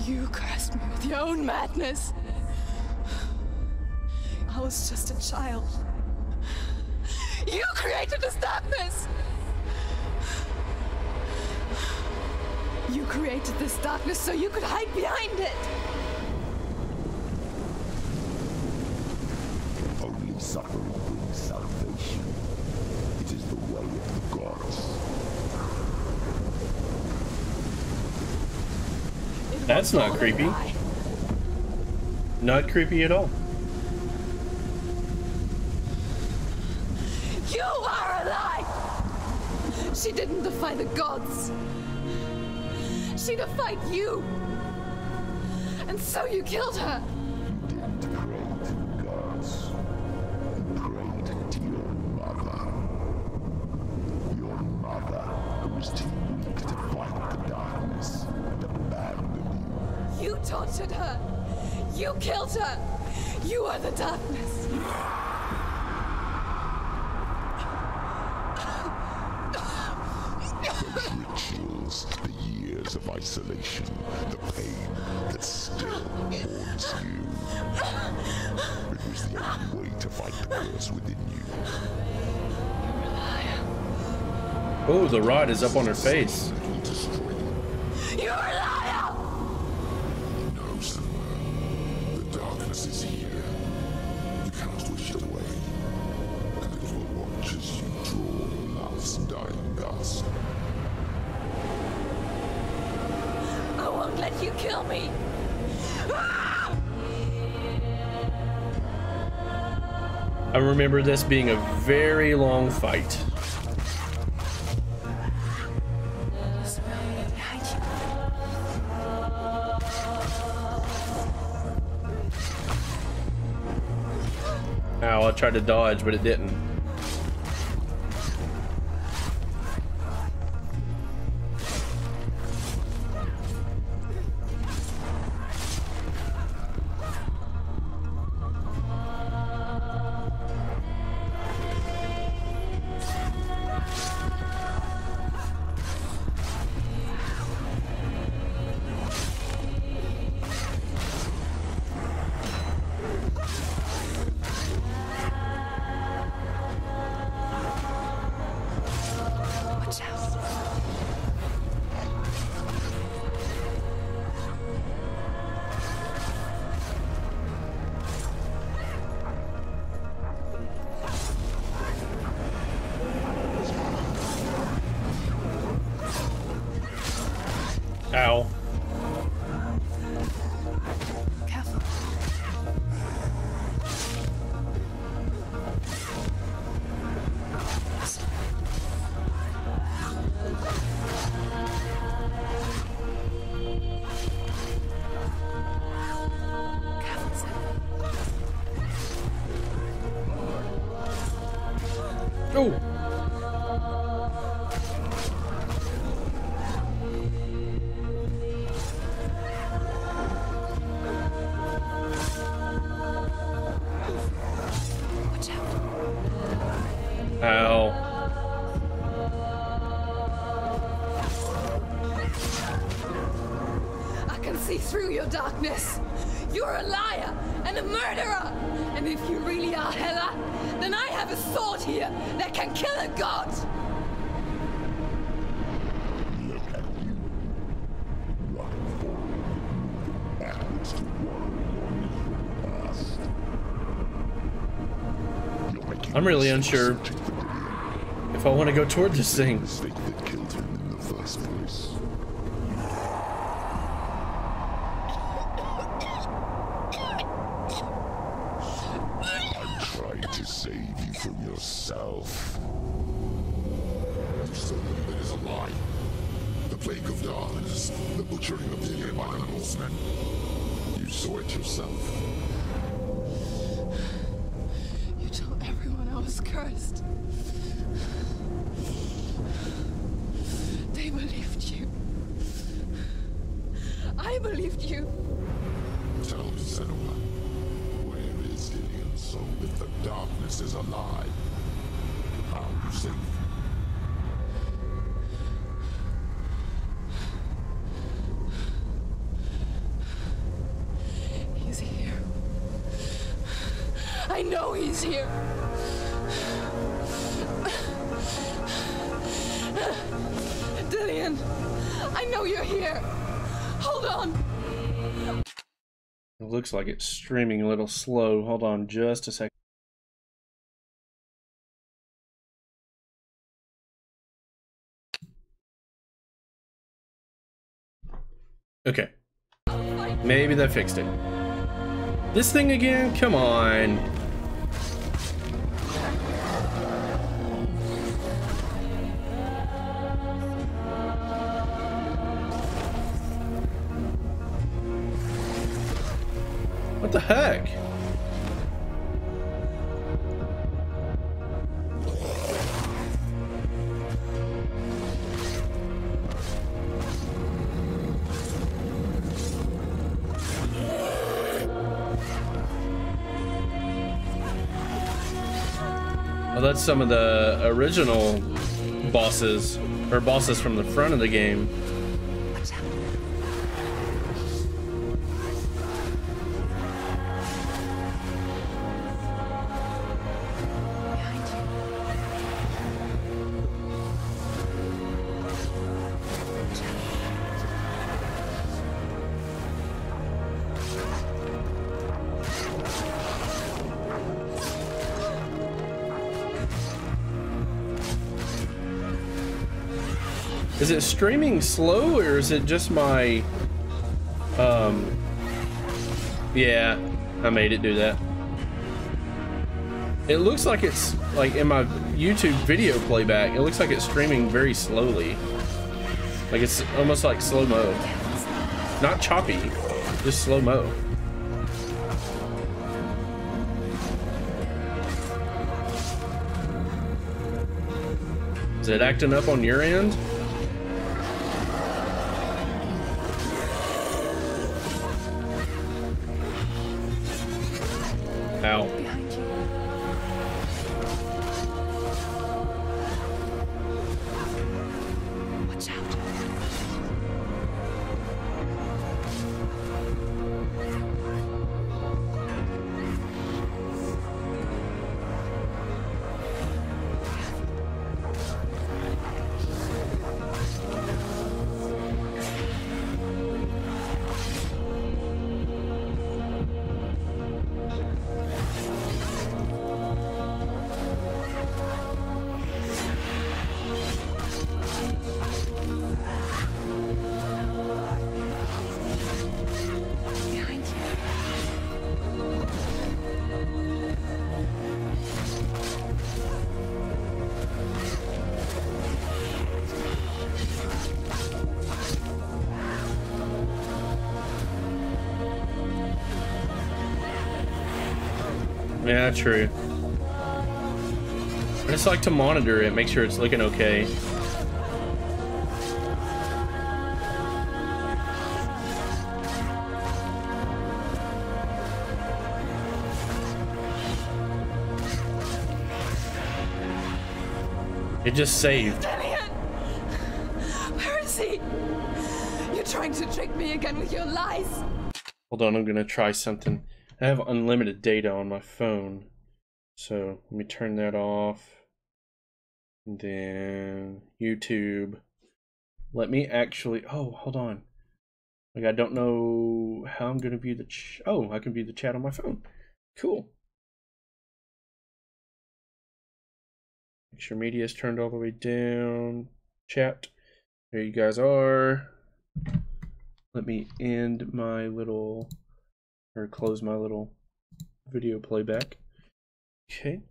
You cursed me with your own madness. I was just a child. You created this darkness! You created this darkness so you could hide behind it! Only suffering brings salvation. It is the way of the gods. That's not creepy. Not creepy at all. You are a lie! She didn't defy the gods. She defied you. And so you killed her. You didn't pray to the gods. You prayed to your mother. Your mother, who was too weak to fight the darkness and abandoned you. You tortured her. You killed her. You are the darkness. Rituals, the years of isolation, the pain that still haunts you. It was the only way to fight the curse within you. Oh, the rod is up on her face. You're a liar! No, Senua. The darkness is here. You cannot wish it away. And it will watch as you draw your last dying gasp. I won't let you kill me! I remember this being a very long fight. Ow, I tried to dodge, but it didn't. Ow. Careful. Oh. Ow. I can see through your darkness. You're a liar and a murderer. And if you really are Hela, then I have a sword here that can kill a god. Look at you. Running forward, moving backwards to worry your past. You're making I'm really unsure if I want to go toward this thing. mistake that killed him in the first place. save you from yourself. You saw that it is a lie. The plague of darkness, the butchering of the innocent by the Norsemen. You saw it yourself. You told everyone I was cursed. They believed you. I believed you. Tell me, Senua, where is Gideon's soul if the darkness is alive? How you save him? He's here. I know he's here. Dillian, I know you're here. Hold on. It looks like it's streaming a little slow. Hold on just a second. Okay. Maybe that fixed it. This thing again? Come on. What the heck? Well, that's some of the original bosses, or bosses from the front of the game. Is it streaming slow or is it just my, yeah, I made it do that. It looks like it's, like in my YouTube video playback, it looks like it's streaming very slowly. Like it's almost like slow-mo. Not choppy, just slow-mo. Is it acting up on your end? Ow. Behind you. Watch out. Yeah, true. I just like to monitor it, make sure it's looking okay. It just saved. Dillian! Where is he? You're trying to trick me again with your lies. Hold on, I'm gonna try something. I have unlimited data on my phone, so let me turn that off. And then YouTube. Let me actually, oh, hold on. Like, I don't know how I'm gonna view the oh, I can view the chat on my phone. Cool. Make sure media is turned all the way down. Chat. There you guys are. Let me end my little, or close my little video playback. Okay.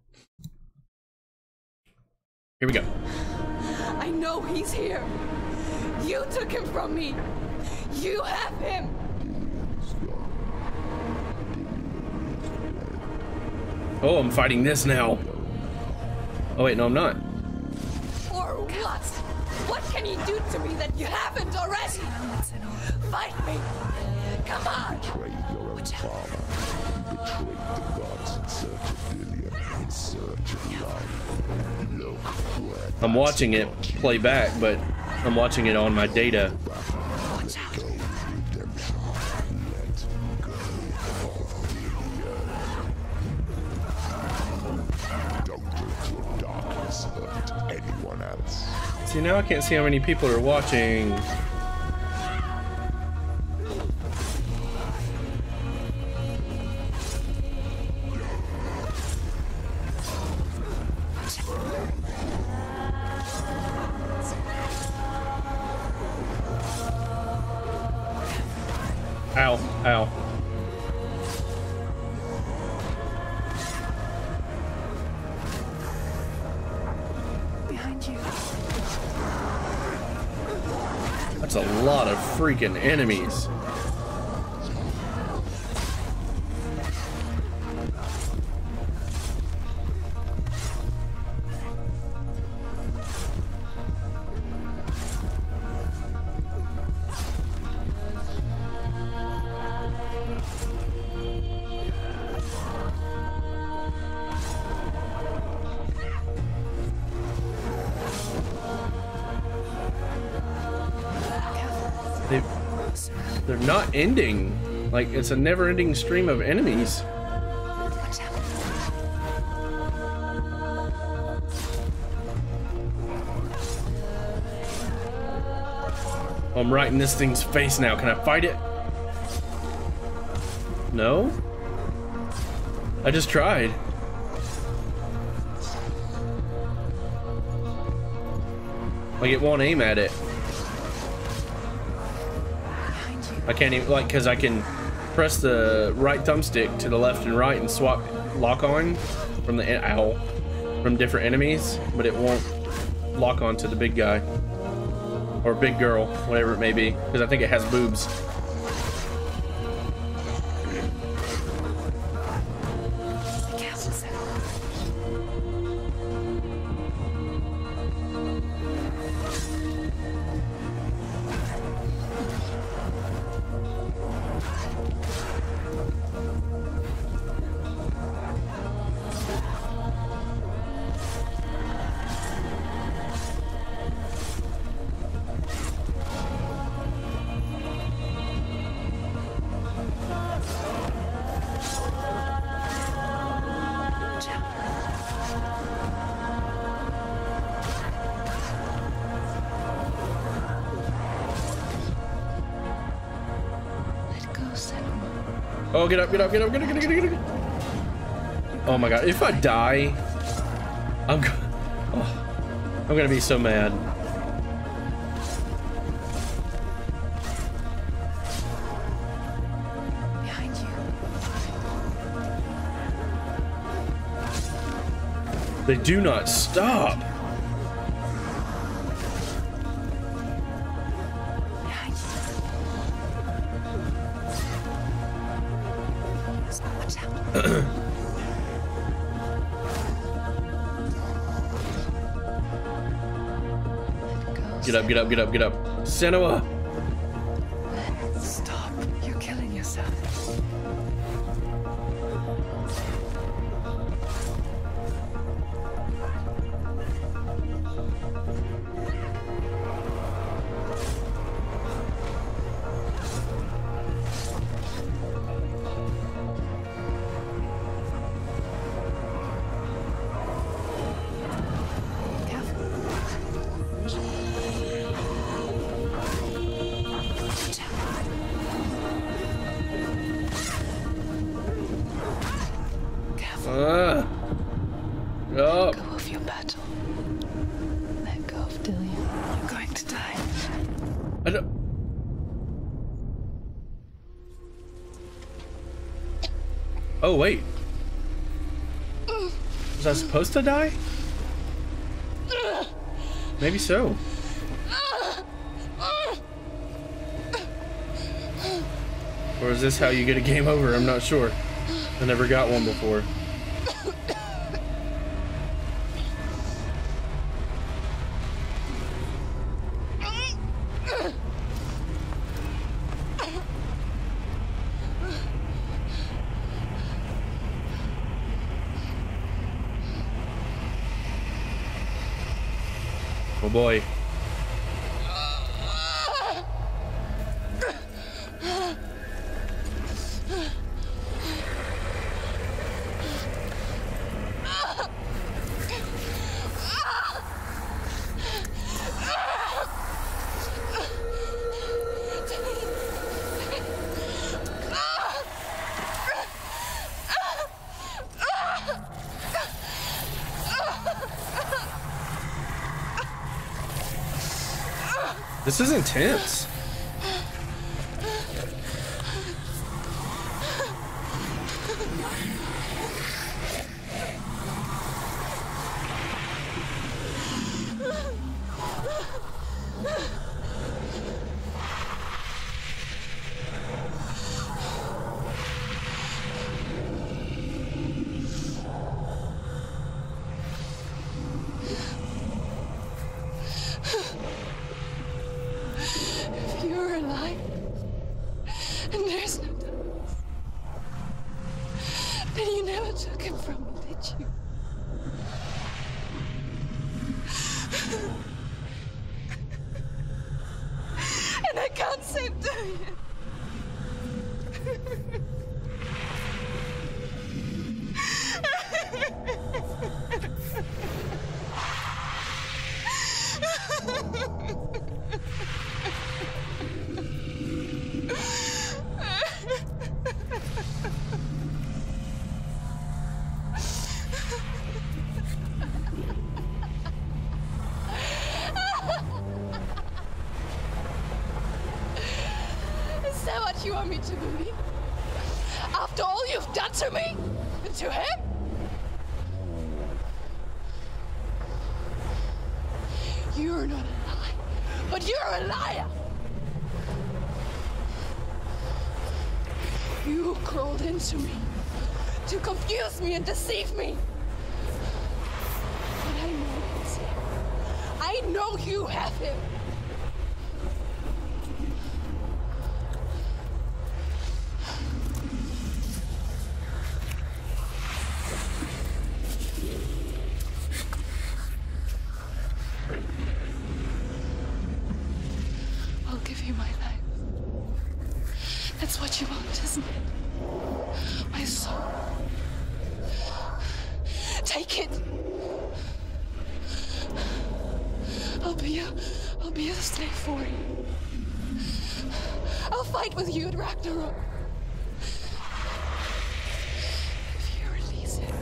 Here we go. I know he's here. You took him from me. You have him. Oh, I'm fighting this now. Oh wait, no, I'm not. Or what? What can you do to me that you haven't already? Fight me. Come on. Betrayed your own father. You betrayed the gods in search of Villian, in search of life. Look where I'm watching it play back, but I'm watching it on my data. Let go of redemption. Let go of Villian. Don't let your darkness hurt anyone else. See, now I can't see how many people are watching. Ow, ow. Behind you. That's a lot of freaking enemies. They're not ending. Like, it's a never-ending stream of enemies. Oh, I'm right in this thing's face now. Can I fight it? No? I just tried. Like, it won't aim at it. I can't even, like, because I can press the right thumbstick to the left and right and swap lock on from the from different enemies, but it won't lock on to the big guy or big girl, whatever it may be, because I think it has boobs. Oh, get up, get up, get up, get up, get up, get up, get up. Oh my god, if I die, I'm gonna be so mad. Behind you. They do not stop. Get up, get up, get up, get up. Senua! Stop. You're killing yourself. Up. Let go of your battle. Let go of Dillian. You're going to die. I don't... Oh, wait. Was I supposed to die? Maybe so. Or is this how you get a game over? I'm not sure. I never got one before. Oh boy. This is intense. You want me to believe? After all you've done to me and to him? You're not a lie, but you're a liar. You crawled into me to confuse me and deceive me. But I know he's here. I know you have him. I'll be a slave for you. I'll fight with you at Ragnarok. If you release him.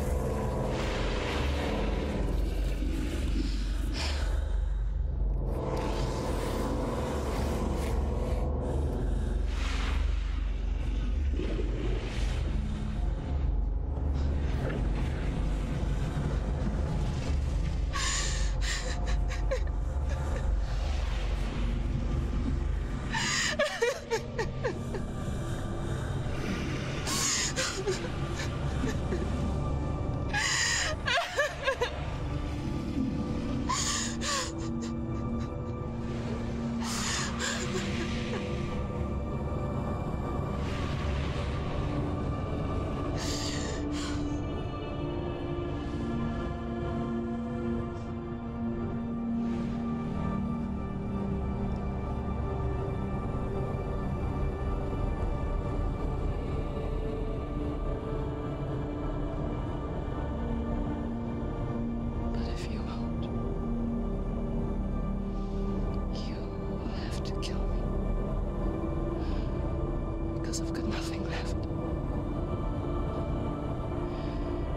I've got nothing left.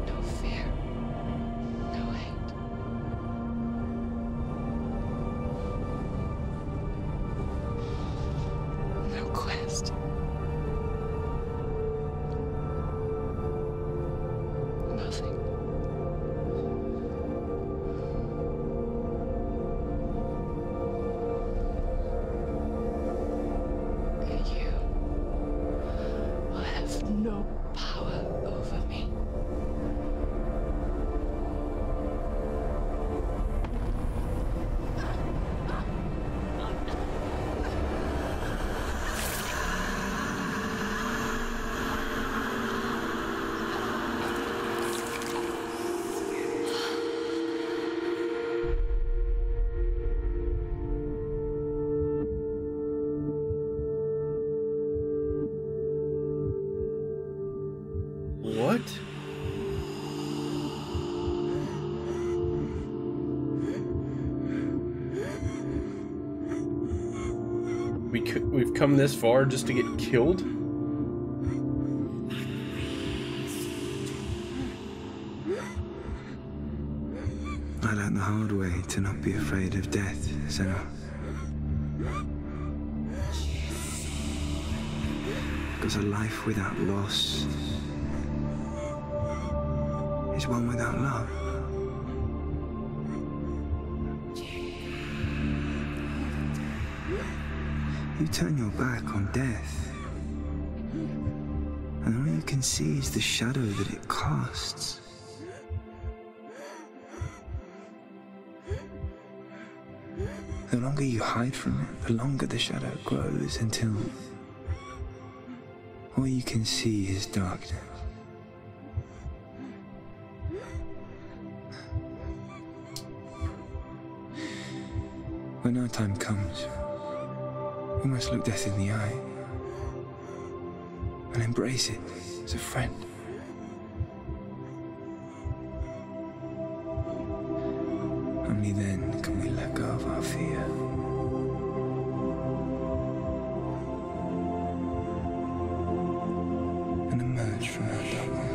No fear. No hate. No quest. Nothing. We've come this far just to get killed? I learned the hard way to not be afraid of death, Senua. Because a life without loss is one without love. You turn your back on death, and all you can see is the shadow that it casts. The longer you hide from it, the longer the shadow grows until all you can see is darkness. When our time comes, we must look death in the eye and embrace it as a friend. Only then can we let go of our fear. And emerge from our darkness.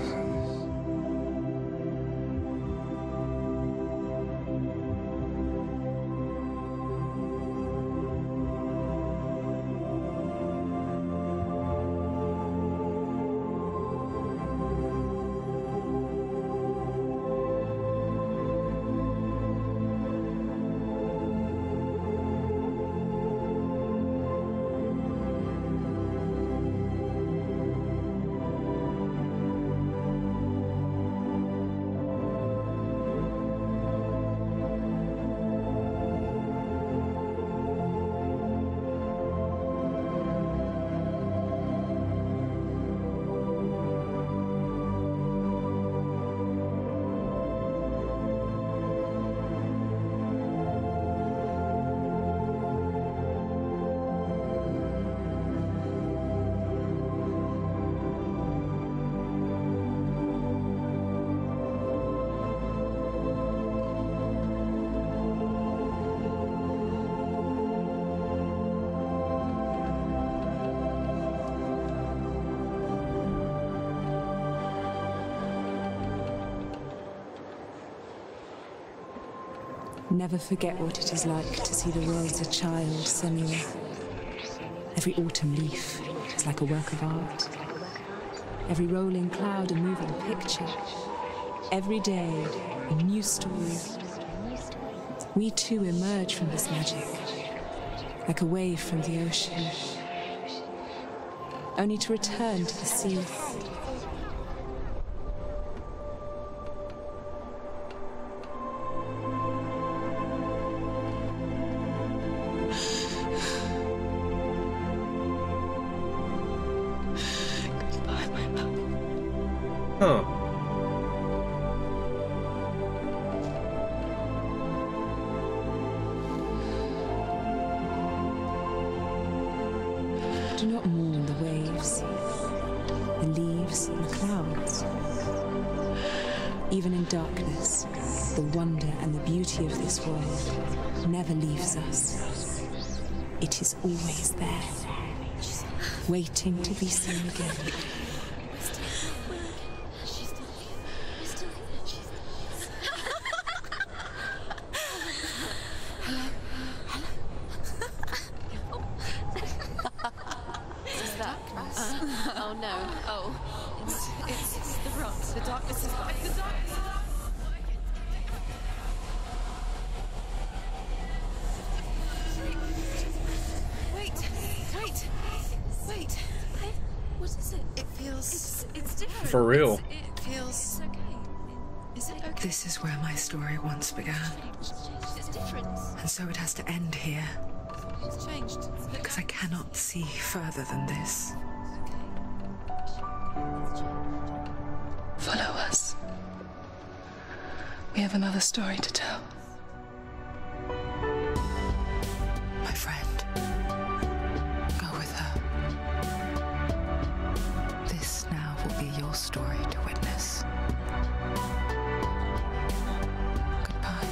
Never forget what it is like to see the world as a child, Senua. Every autumn leaf is like a work of art. Every rolling cloud a moving picture. Every day a new story. We too emerge from this magic, like a wave from the ocean, only to return to the sea. Huh. Do not mourn the waves, the leaves, and the clouds. Even in darkness, the wonder and the beauty of this world never leaves us. It is always there, waiting to be seen again. Oh no. Oh. It's the rot. The darkness is back. The darkness is back. Wait. What is it? It feels... It's different. For real. It feels... It's okay. Is it okay? This is where my story once began. It's different. And so it has to end here. It's changed. Because I cannot see further than this. Follow us. We have another story to tell. My friend, go with her. This now will be your story to witness. Goodbye.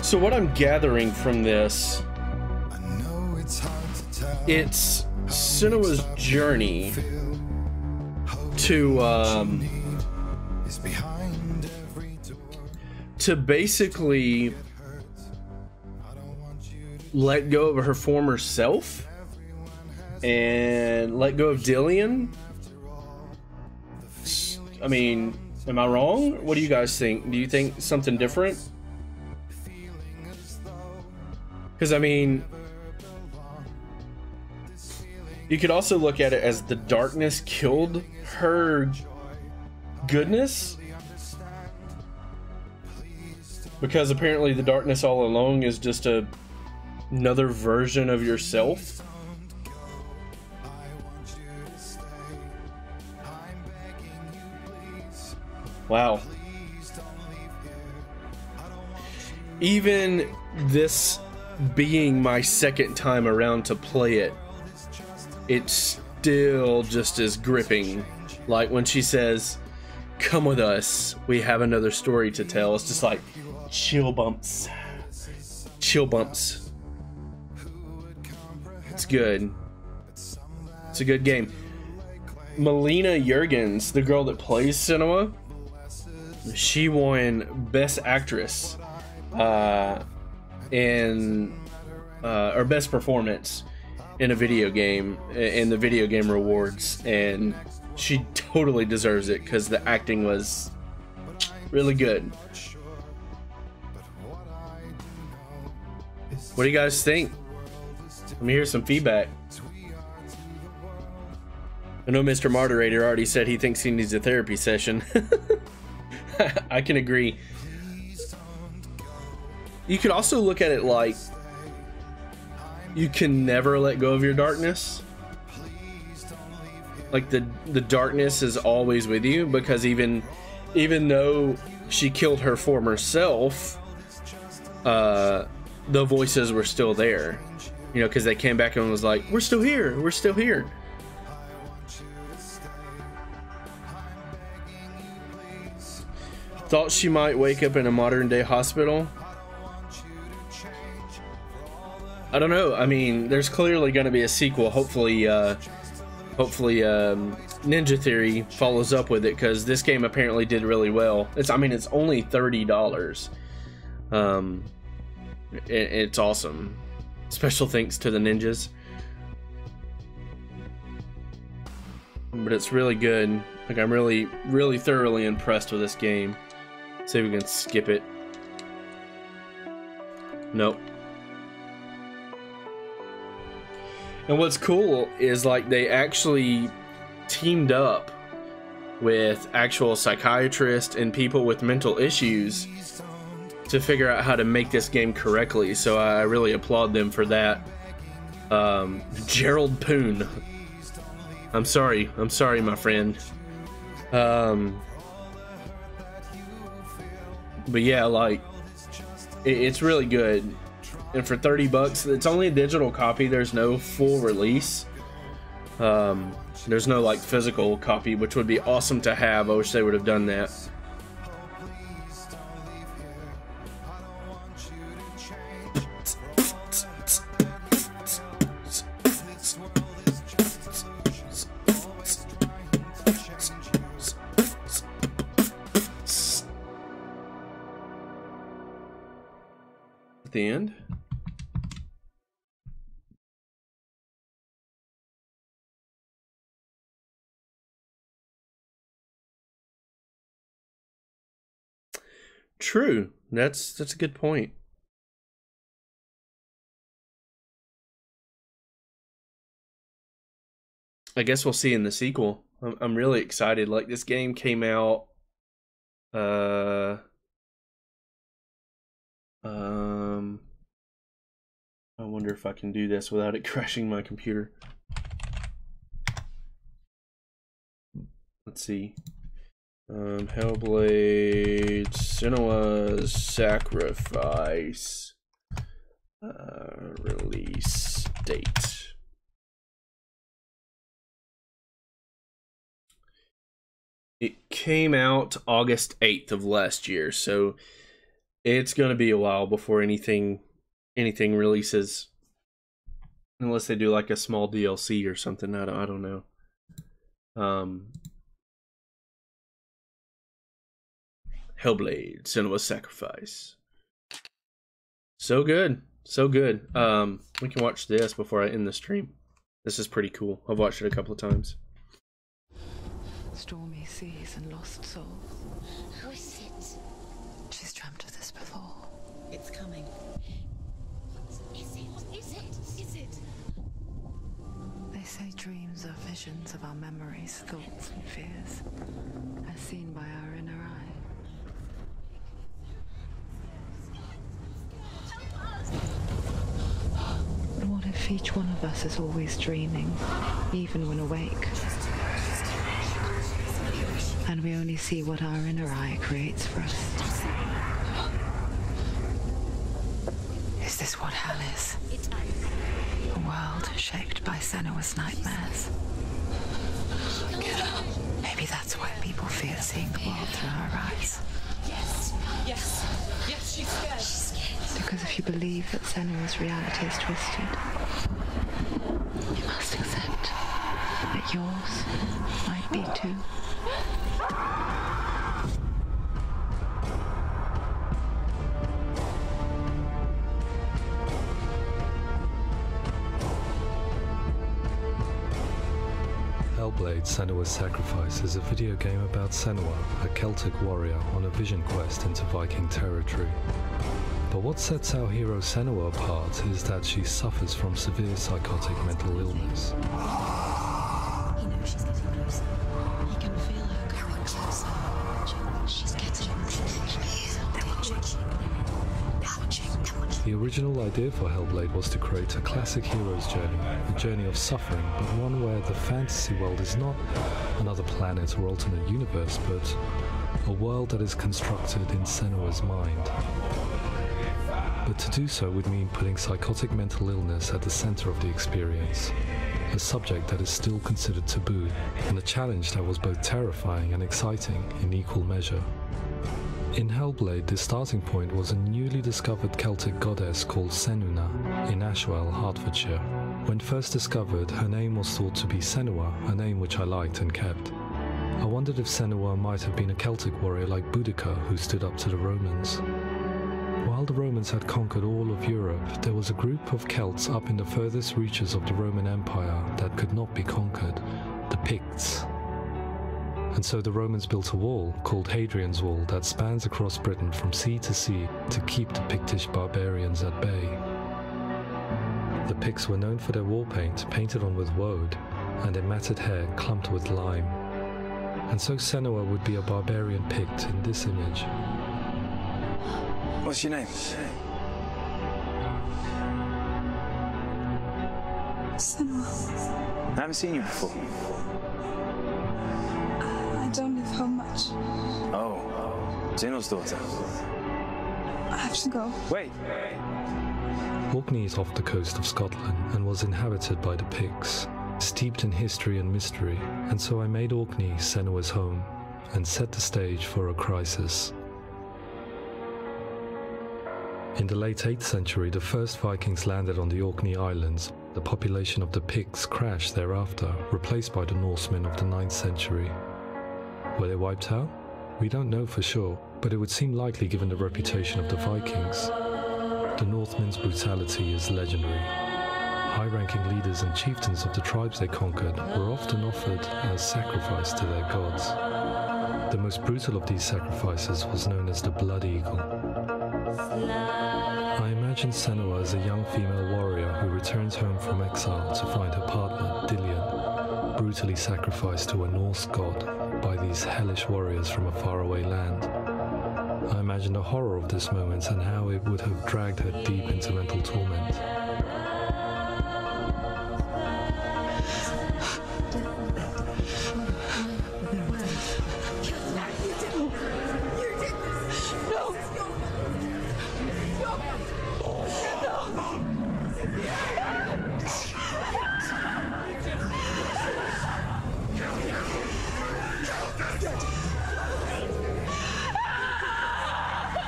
So what I'm gathering from this, it's Senua's journey to basically let go of her former self and let go of Dillian. I mean, am I wrong? What do you guys think? Do you think something different? Because, I mean, you could also look at it as the darkness killed her goodness. Because apparently the darkness all along is just another version of yourself. Wow. Even this being my second time around to play it, it's still just as gripping. Like when she says, "Come with us, we have another story to tell." It's just like chill bumps. Chill bumps. It's good. It's a good game. Melina Juergens, the girl that plays Senua, she won Best Actress or Best Performance in a video game in the video game awards, and she totally deserves it because the acting was really good. What do you guys think? Let me hear some feedback. I know Mr. Moderator already said he thinks he needs a therapy session. I can agree. You could also look at it like you can never let go of your darkness. Like the darkness is always with you, because even though she killed her former self, the voices were still there. You know, because they came back and was like, "We're still here. We're still here." Thought she might wake up in a modern day hospital. I don't know. I mean, there's clearly going to be a sequel. Hopefully, Ninja Theory follows up with it, because this game apparently did really well. It's only $30. It's awesome. Special thanks to the ninjas. But it's really good. Like, I'm really, really thoroughly impressed with this game. See if we can skip it. Nope. And what's cool is, like, they actually teamed up with actual psychiatrists and people with mental issues to figure out how to make this game correctly. So I really applaud them for that. Gerald Poon. I'm sorry, my friend. But yeah, like, it's really good. And for $30, it's only a digital copy. There's no full release. There's no, like, physical copy, which would be awesome to have. I wish they would have done that. At the end. True. That's a good point. I guess we'll see in the sequel. I'm really excited. Like, this game came out I wonder if I can do this without it crashing my computer. Let's see. Hellblade Senua's Sacrifice. Release date. It came out August 8th of last year, so It's gonna be a while before anything releases, unless they do like a small DLC or something. I don't know. Hellblade Senua Sacrifice. So good, so good. We can watch this before I end the stream. This is pretty cool. I've watched it a couple of times. Stormy seas and lost souls. How is it? She's dreamt of this before. It's coming. Is it? They say dreams are visions of our memories, thoughts and fears, as seen by our inner eye. But what if each one of us is always dreaming, even when awake? And we only see what our inner eye creates for us. Is this what hell is? A world shaped by Senua's nightmares. Maybe that's why people fear seeing the world through her eyes. Yes, she's scared. Because if you believe that Senua's reality is twisted, you must accept that yours might be too. Hellblade Senua's Sacrifice is a video game about Senua, a Celtic warrior on a vision quest into Viking territory. But what sets our hero Senua apart is that she suffers from severe psychotic mental illness. He knows she's getting closer. He can feel her coming closer. She's getting closer. They're watching. The original idea for Hellblade was to create a classic hero's journey, a journey of suffering, but one where the fantasy world is not another planet or alternate universe, but a world that is constructed in Senua's mind. But to do so would mean putting psychotic mental illness at the center of the experience, a subject that is still considered taboo, and a challenge that was both terrifying and exciting in equal measure. In Hellblade, the starting point was a newly discovered Celtic goddess called Senuna in Ashwell, Hertfordshire. When first discovered, her name was thought to be Senua, a name which I liked and kept. I wondered if Senua might have been a Celtic warrior like Boudica who stood up to the Romans. While the Romans had conquered all of Europe, there was a group of Celts up in the furthest reaches of the Roman Empire that could not be conquered, the Picts. And so the Romans built a wall, called Hadrian's Wall, that spans across Britain from sea to sea to keep the Pictish barbarians at bay. The Picts were known for their war paint, painted on with woad, and their matted hair clumped with lime. And so Senua would be a barbarian Pict in this image. What's your name? Senua. I haven't seen you before. I don't live home much. Oh, Zeno's daughter. I have to go. Wait. Orkney is off the coast of Scotland and was inhabited by the Picts, steeped in history and mystery, and so I made Orkney Senua's home and set the stage for a crisis. In the late 8th century, the first Vikings landed on the Orkney Islands. The population of the Picts crashed thereafter, replaced by the Norsemen of the 9th century. Were they wiped out? We don't know for sure, but it would seem likely given the reputation of the Vikings. The Northmen's brutality is legendary. High-ranking leaders and chieftains of the tribes they conquered were often offered as sacrifice to their gods. The most brutal of these sacrifices was known as the Blood Eagle. I imagine Senua as a young female warrior who returns home from exile to find her partner, Dillion, brutally sacrificed to a Norse god by these hellish warriors from a faraway land. I imagine the horror of this moment and how it would have dragged her deep into mental torment.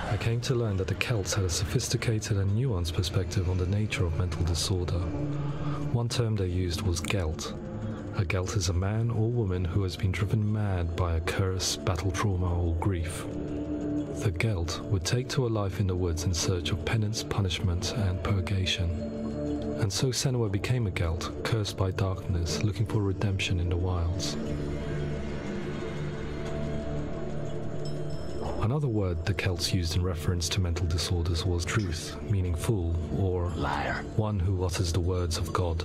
I came to learn that the Celts had a sophisticated and nuanced perspective on the nature of mental disorder. One term they used was Gelt. A Gelt is a man or woman who has been driven mad by a curse, battle trauma, or grief. The Gelt would take to a life in the woods in search of penance, punishment, and purgation. And so Senua became a Gelt, cursed by darkness, looking for redemption in the wilds. Another word the Celts used in reference to mental disorders was truth, meaning fool, or liar, one who utters the words of God.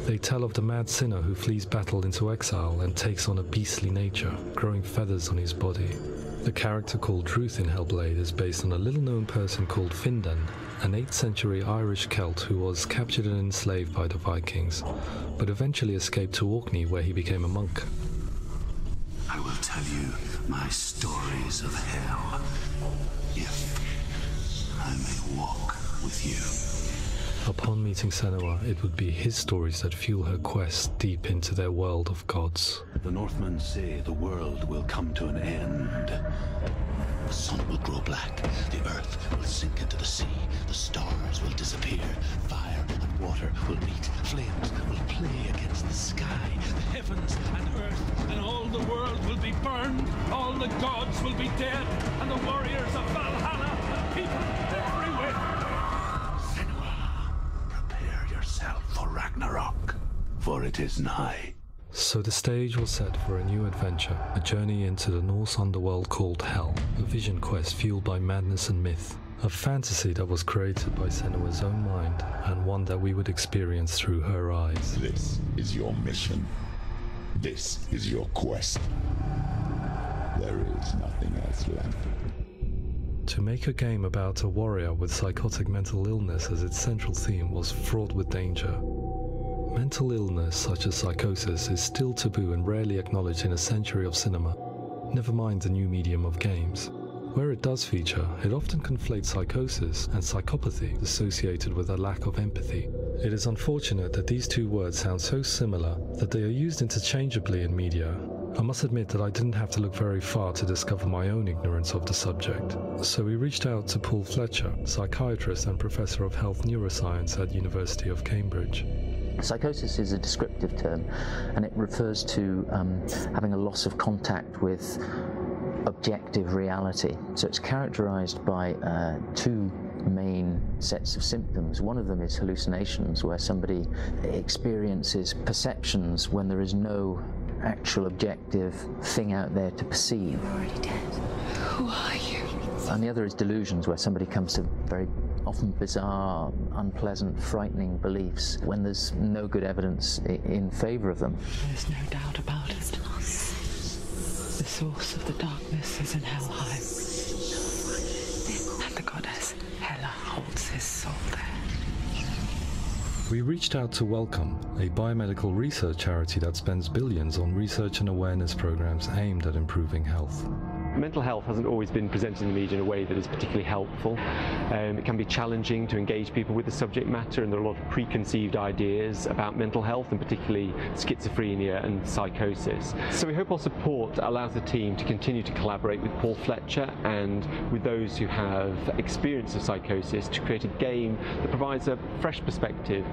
They tell of the mad sinner who flees battle into exile and takes on a beastly nature, growing feathers on his body. The character called Truth in Hellblade is based on a little-known person called Findan, an 8th century Irish Celt who was captured and enslaved by the Vikings, but eventually escaped to Orkney where he became a monk. I will tell you my stories of hell, if I may walk with you. Upon meeting Senua, it would be his stories that fuel her quest deep into their world of gods. The Northmen say the world will come to an end. The sun will grow black, the earth will sink into the sea, the stars will disappear, fire and water will meet, flames will play against the sky, The heavens and earth and all the world will be burned, all the gods will be dead, and the warriors of Valhalla and people everywhere. prepare yourself for Ragnarok, for it is nigh. So the stage was set for a new adventure, a journey into the Norse underworld called Hell, a vision quest fueled by madness and myth, a fantasy that was created by Senua's own mind, and one that we would experience through her eyes. This is your mission. This is your quest. There is nothing else left. To make a game about a warrior with psychotic mental illness as its central theme was fraught with danger. Mental illness, such as psychosis, is still taboo and rarely acknowledged in a century of cinema, never mind the new medium of games. Where it does feature, it often conflates psychosis and psychopathy associated with a lack of empathy. It is unfortunate that these two words sound so similar that they are used interchangeably in media. I must admit that I didn't have to look very far to discover my own ignorance of the subject. So we reached out to Paul Fletcher, psychiatrist and professor of health neuroscience at University of Cambridge. Psychosis is a descriptive term, and it refers to having a loss of contact with objective reality. So it's characterized by two main sets of symptoms. One of them is hallucinations, where somebody experiences perceptions when there is no actual objective thing out there to perceive. You're already dead. Who are you? And the other is delusions, where somebody comes to very often bizarre, unpleasant, frightening beliefs when there's no good evidence in favor of them. There's no doubt about it. The source of the darkness is in Helheim. And the goddess Hela holds his soul there. We reached out to Welcome, a biomedical research charity that spends billions on research and awareness programs aimed at improving health. Mental health hasn't always been presented in the media in a way that is particularly helpful. It can be challenging to engage people with the subject matter, and there are a lot of preconceived ideas about mental health, and particularly schizophrenia and psychosis. So we hope our support allows the team to continue to collaborate with Paul Fletcher and with those who have experience of psychosis to create a game that provides a fresh perspective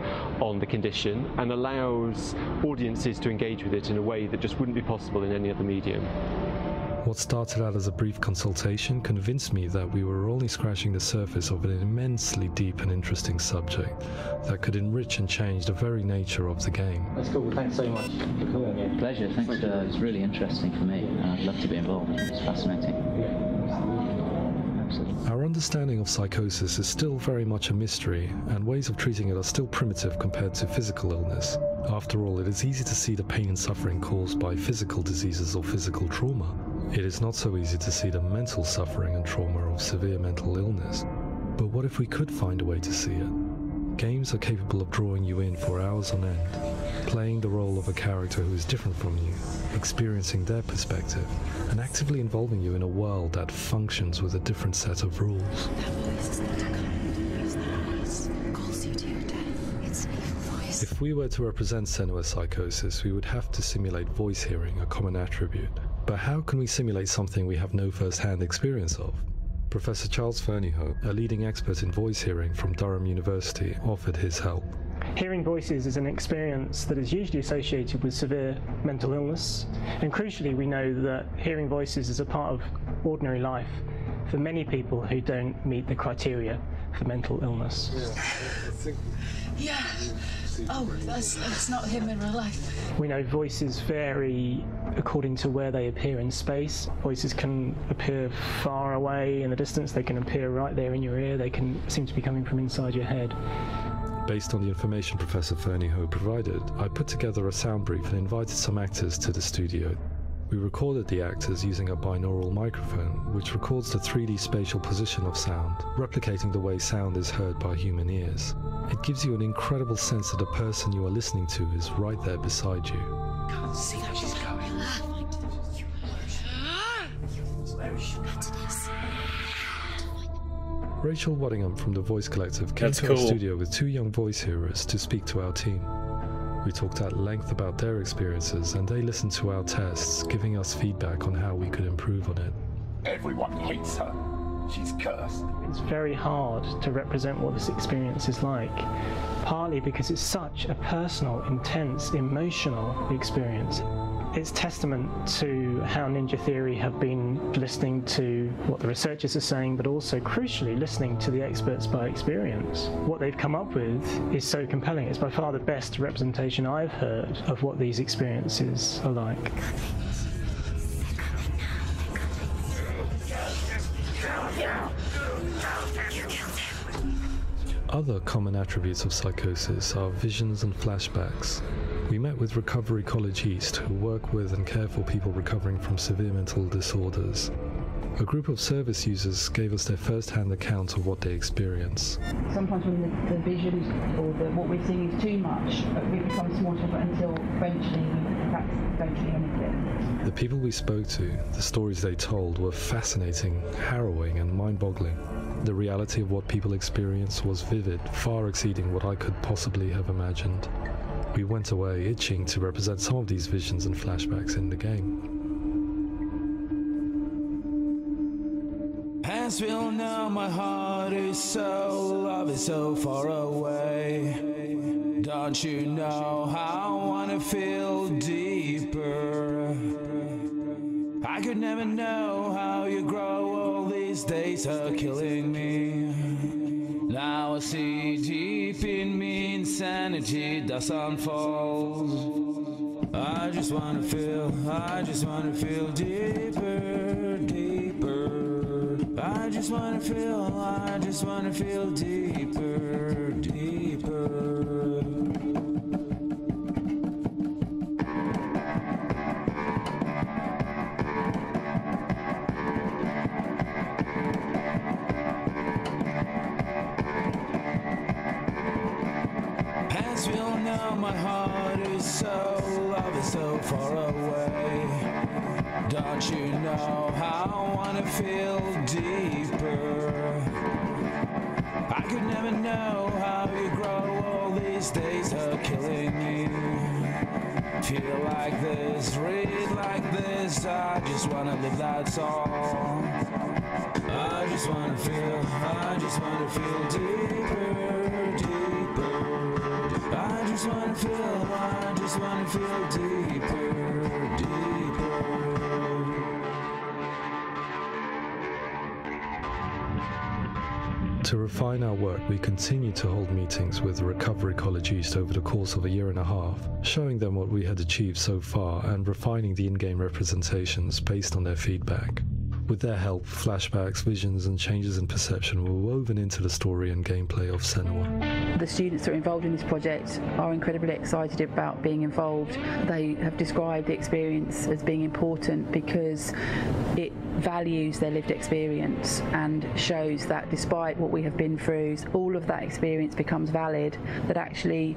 on the condition and allows audiences to engage with it in a way that just wouldn't be possible in any other medium. What started out as a brief consultation convinced me that we were only scratching the surface of an immensely deep and interesting subject that could enrich and change the very nature of the game. That's cool. Thanks so much for calling. Pleasure. Thanks. It's really interesting for me, and I'd love to be involved. It's fascinating. Absolutely. Our understanding of psychosis is still very much a mystery, and ways of treating it are still primitive compared to physical illness. After all, it is easy to see the pain and suffering caused by physical diseases or physical trauma. It is not so easy to see the mental suffering and trauma of severe mental illness. But what if we could find a way to see it? Games are capable of drawing you in for hours on end, playing the role of a character who is different from you, experiencing their perspective, and actively involving you in a world that functions with a different set of rules. That voice is not a command. Use that voice. Calls you to your death. It's an evil voice. If we were to represent Senua's psychosis, we would have to simulate voice hearing, a common attribute. But how can we simulate something we have no first-hand experience of? Professor Charles Fernyhough, a leading expert in voice hearing from Durham University, offered his help. Hearing voices is an experience that is usually associated with severe mental illness, and crucially we know that hearing voices is a part of ordinary life for many people who don't meet the criteria for mental illness. Yeah. Oh, that's not him in real life. We know voices vary according to where they appear in space. Voices can appear far away in the distance, they can appear right there in your ear, they can seem to be coming from inside your head. Based on the information Professor Fernyhough provided, I put together a sound brief and invited some actors to the studio. We recorded the actors using a binaural microphone, which records the 3D spatial position of sound, replicating the way sound is heard by human ears. It gives you an incredible sense that the person you are listening to is right there beside you. Can't see how she's going. Rachel Waddingham from the Voice Collective came to our studio with 2 young voice hearers to speak to our team. We talked at length about their experiences and they listened to our tests, giving us feedback on how we could improve on it. Everyone hates her. She's cursed. It's very hard to represent what this experience is like, partly because it's such a personal, intense, emotional experience. It's testament to how Ninja Theory have been listening to what the researchers are saying, but also, crucially, listening to the experts by experience. What they've come up with is so compelling. It's by far the best representation I've heard of what these experiences are like. Other common attributes of psychosis are visions and flashbacks. We met with Recovery College East, who work with and care for people recovering from severe mental disorders. A group of service users gave us their first-hand account of what they experience. Sometimes when the visions or what we're seeing is too much, it becomes more difficult until eventually that's eventually anything. The people we spoke to, the stories they told, were fascinating, harrowing and mind-boggling. The reality of what people experience was vivid, far exceeding what I could possibly have imagined. We went away itching to represent some of these visions and flashbacks in the game. As we all know, my heart is so, love is so far away. Don't you know how I wanna feel deeper? I could never know how you grow, all these days are killing me. Now I see deep in me insanity does unfold. I just wanna feel deeper, deeper. I just wanna feel deeper, deeper. As we all know, my heart is so, love is so far away. Don't you know how I wanna feel deeper? I could never know how you grow, all these days are killing me. Feel like this, read like this, I just wanna live, that's all. I just wanna feel deeper, deeper. I just wanna feel deeper, deeper. To refine our work, we continue to hold meetings with Recovery College East over the course of a year and a half, showing them what we had achieved so far and refining the in-game representations based on their feedback. With their help, flashbacks, visions and changes in perception were woven into the story and gameplay of Senua. The students that are involved in this project are incredibly excited about being involved. They have described the experience as being important because it values their lived experience and shows that despite what we have been through, all of that experience becomes valid, that actually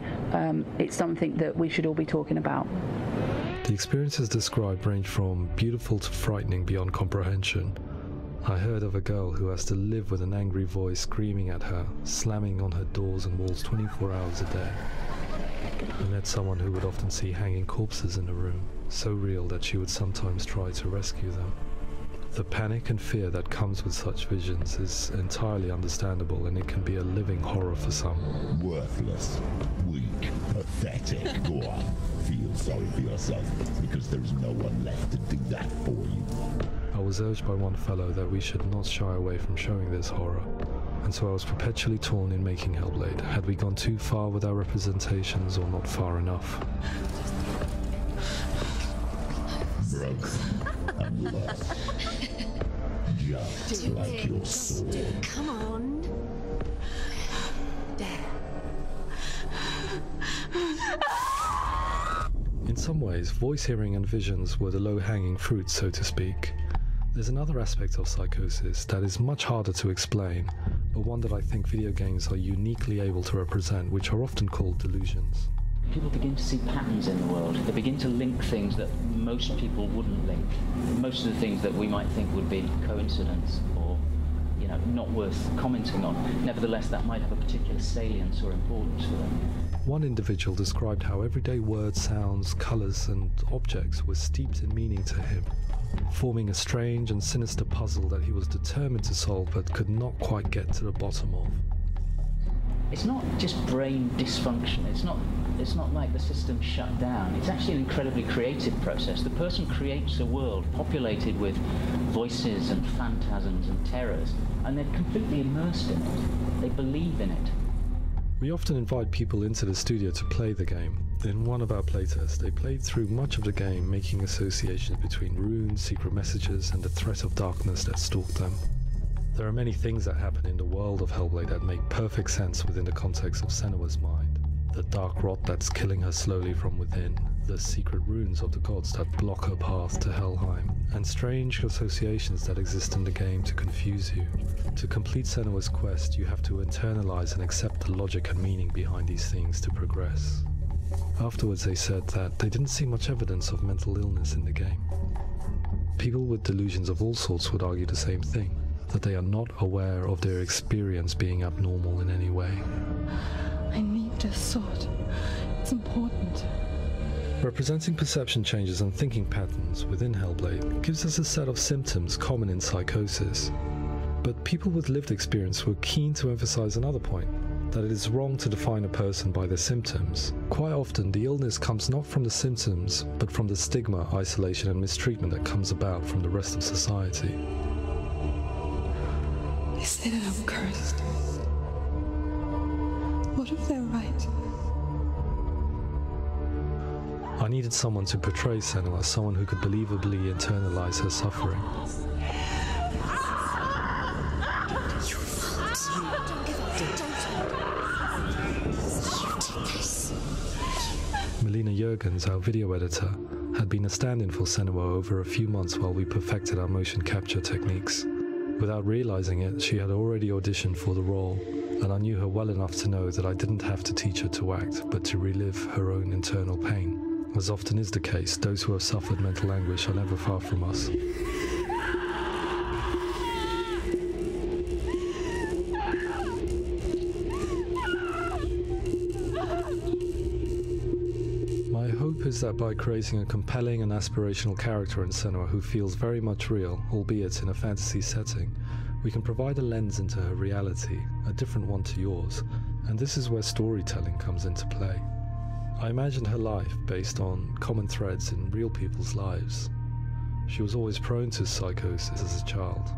it's something that we should all be talking about. The experiences described range from beautiful to frightening beyond comprehension. I heard of a girl who has to live with an angry voice screaming at her, slamming on her doors and walls 24 hours a day. I met someone who would often see hanging corpses in the room, so real that she would sometimes try to rescue them. The panic and fear that comes with such visions is entirely understandable, and it can be a living horror for some. Worthless, weak, pathetic. Go on, feel sorry for yourself, because there's no one left to do that for you. I was urged by one fellow that we should not shy away from showing this horror, and so I was perpetually torn in making Hellblade. Had we gone too far with our representations, or not far enough? Broken and lost. Just like your soul. Come on. There. In some ways, voice hearing and visions were the low-hanging fruit, so to speak. There's another aspect of psychosis that is much harder to explain, but one that I think video games are uniquely able to represent, which are often called delusions. People begin to see patterns in the world. They begin to link things that most people wouldn't link. Most of the things that we might think would be coincidence or, not worth commenting on. Nevertheless, that might have a particular salience or importance for them. One individual described how everyday words, sounds, colours and objects were steeped in meaning to him, forming a strange and sinister puzzle that he was determined to solve but could not quite get to the bottom of. It's not just brain dysfunction. It's not like the system shut down. It's actually an incredibly creative process. The person creates a world populated with voices and phantasms and terrors, and they're completely immersed in it. They believe in it. We often invite people into the studio to play the game. In one of our playtests, they played through much of the game, making associations between runes, secret messages, and the threat of darkness that stalked them. There are many things that happen in the world of Hellblade that make perfect sense within the context of Senua's mind. The dark rot that's killing her slowly from within, the secret runes of the gods that block her path to Helheim, and strange associations that exist in the game to confuse you. To complete Senua's quest, you have to internalize and accept the logic and meaning behind these things to progress. Afterwards, they said that they didn't see much evidence of mental illness in the game. People with delusions of all sorts would argue the same thing, that they are not aware of their experience being abnormal in any way. I need this sword. It's important. Representing perception changes and thinking patterns within Hellblade gives us a set of symptoms common in psychosis. But people with lived experience were keen to emphasize another point, that it is wrong to define a person by their symptoms. Quite often, the illness comes not from the symptoms, but from the stigma, isolation, and mistreatment that comes about from the rest of society. They say that I'm cursed. What if they're right? I needed someone to portray Senua, someone who could believably internalize her suffering. Melina Jurgens, our video editor, had been a stand-in for Senua over a few months while we perfected our motion capture techniques. Without realizing it, she had already auditioned for the role, and I knew her well enough to know that I didn't have to teach her to act, but to relive her own internal pain. As often is the case, those who have suffered mental anguish are never far from us. My hope is that by creating a compelling and aspirational character in Senua who feels very much real, albeit in a fantasy setting, we can provide a lens into her reality, a different one to yours, and this is where storytelling comes into play. I imagined her life based on common threads in real people's lives. She was always prone to psychosis as a child.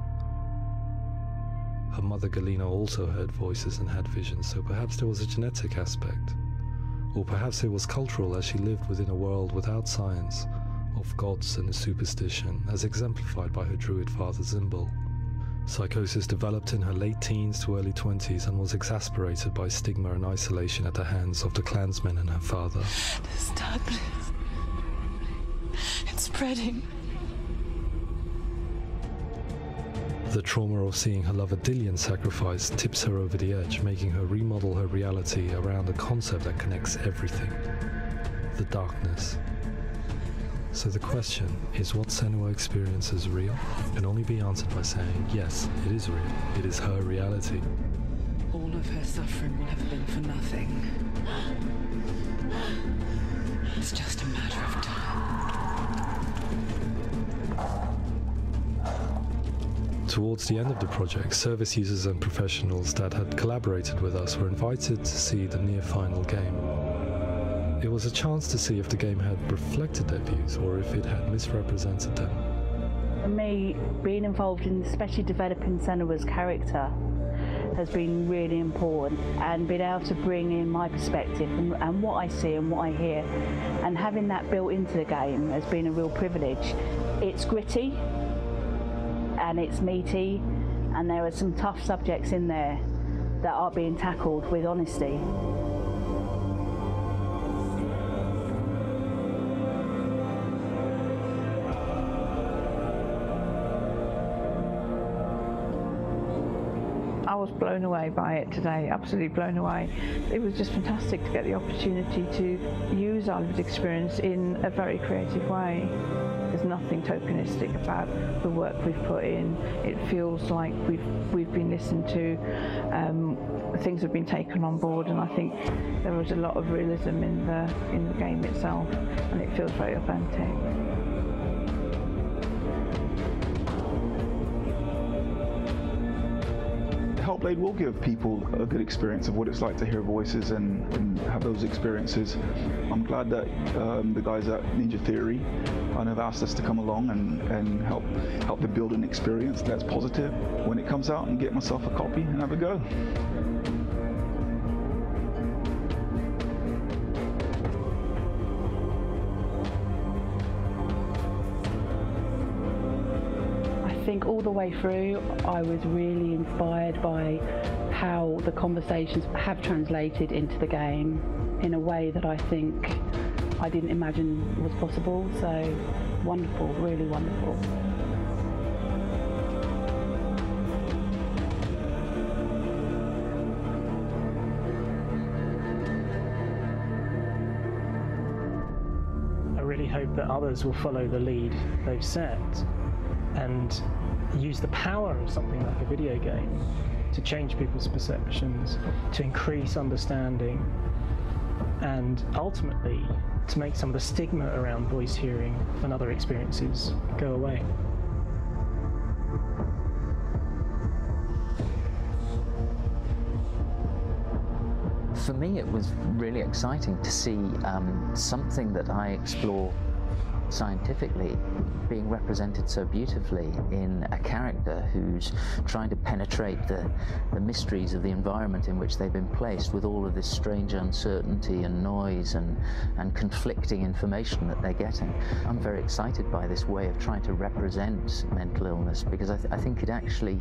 Her mother Galina also heard voices and had visions, so perhaps there was a genetic aspect. Or perhaps it was cultural, as she lived within a world without science, of gods and superstition, as exemplified by her druid father Zimbal. Psychosis developed in her late teens to early 20s and was exacerbated by stigma and isolation at the hands of the clansmen and her father. This darkness, it's spreading. The trauma of seeing her lover Dillian sacrificed tips her over the edge, making her remodel her reality around a concept that connects everything: the darkness. So the question, is what Senua experiences real? Can only be answered by saying, yes, it is real. It is her reality. All of her suffering will have been for nothing. It's just a matter of time. Towards the end of the project, service users and professionals that had collaborated with us were invited to see the near-final game. It was a chance to see if the game had reflected their views or if it had misrepresented them. For me, being involved in especially developing Senua's character has been really important, and being able to bring in my perspective and what I see and what I hear, and having that built into the game has been a real privilege. It's gritty and it's meaty, and there are some tough subjects in there that are being tackled with honesty. I was blown away by it today, absolutely blown away. It was just fantastic to get the opportunity to use our lived experience in a very creative way. There's nothing tokenistic about the work we've put in. It feels like we've been listened to, things have been taken on board, and I think there was a lot of realism in the game itself, and it feels very authentic. Hellblade will give people a good experience of what it's like to hear voices and have those experiences. I'm glad that the guys at Ninja Theory have asked us to come along and help to build an experience that's positive when it comes out, and get myself a copy and have a go. I think all the way through I was really inspired by how the conversations have translated into the game in a way that I think I didn't imagine was possible. So wonderful, really wonderful. I really hope that others will follow the lead they've set and use the power of something like a video game to change people's perceptions, to increase understanding, and ultimately to make some of the stigma around voice hearing and other experiences go away. For me, it was really exciting to see something that I explore scientifically being represented so beautifully in a character who's trying to penetrate the mysteries of the environment in which they've been placed, with all of this strange uncertainty and noise and conflicting information that they're getting. I'm very excited by this way of trying to represent mental illness, because I think it actually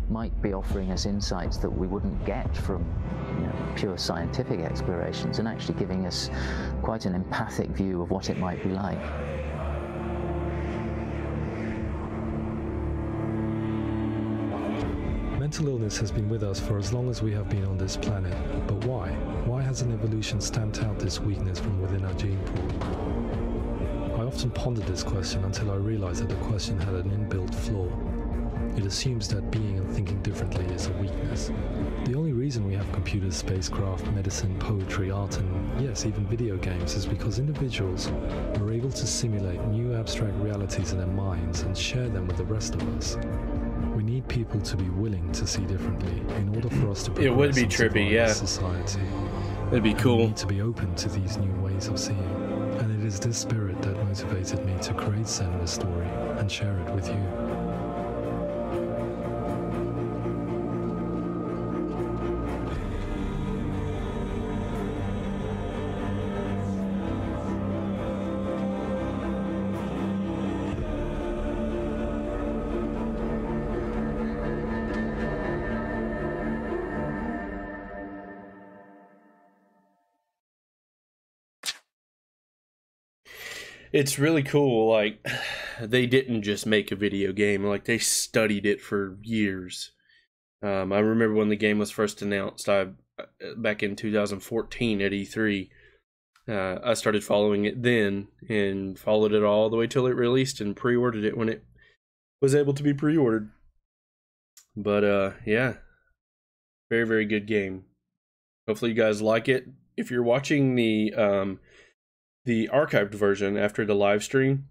might be offering us insights that we wouldn't get from pure scientific explorations, and actually giving us quite an empathic view of what it might be like. Mental illness has been with us for as long as we have been on this planet, but why? Why hasn't evolution stamped out this weakness from within our gene pool? I often pondered this question until I realized that the question had an inbuilt flaw. It assumes that being and thinking differently is a weakness. The only reason we have computers, spacecraft, medicine, poetry, art, and yes, even video games is because individuals are able to simulate new abstract realities in their minds and share them with the rest of us. We need people to be willing to see differently in order for us to progress. It would be trippy, yeah. Society. It'd be cool. We need to be open to these new ways of seeing. And it is this spirit that motivated me to create Senua's story and share it with you. It's really cool, like, they didn't just make a video game, like, they studied it for years. I remember when the game was first announced, back in 2014 at E3, I started following it then, and followed it all the way till it released, and pre-ordered it when it was able to be pre-ordered. But, yeah, very, very good game. Hopefully you guys like it. If you're watching the archived version after the live stream,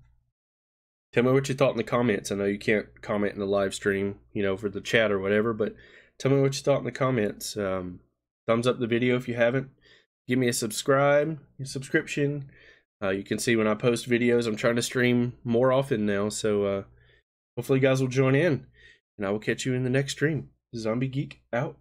Tell me what you thought in the comments. I know you can't comment in the live stream, you know, for the chat or whatever, but tell me what you thought in the comments. Thumbs up the video if you haven't. Give me a subscription. You can see when I post videos. I'm trying to stream more often now, so hopefully you guys will join in, and I will catch you in the next stream. Zombie Geek out.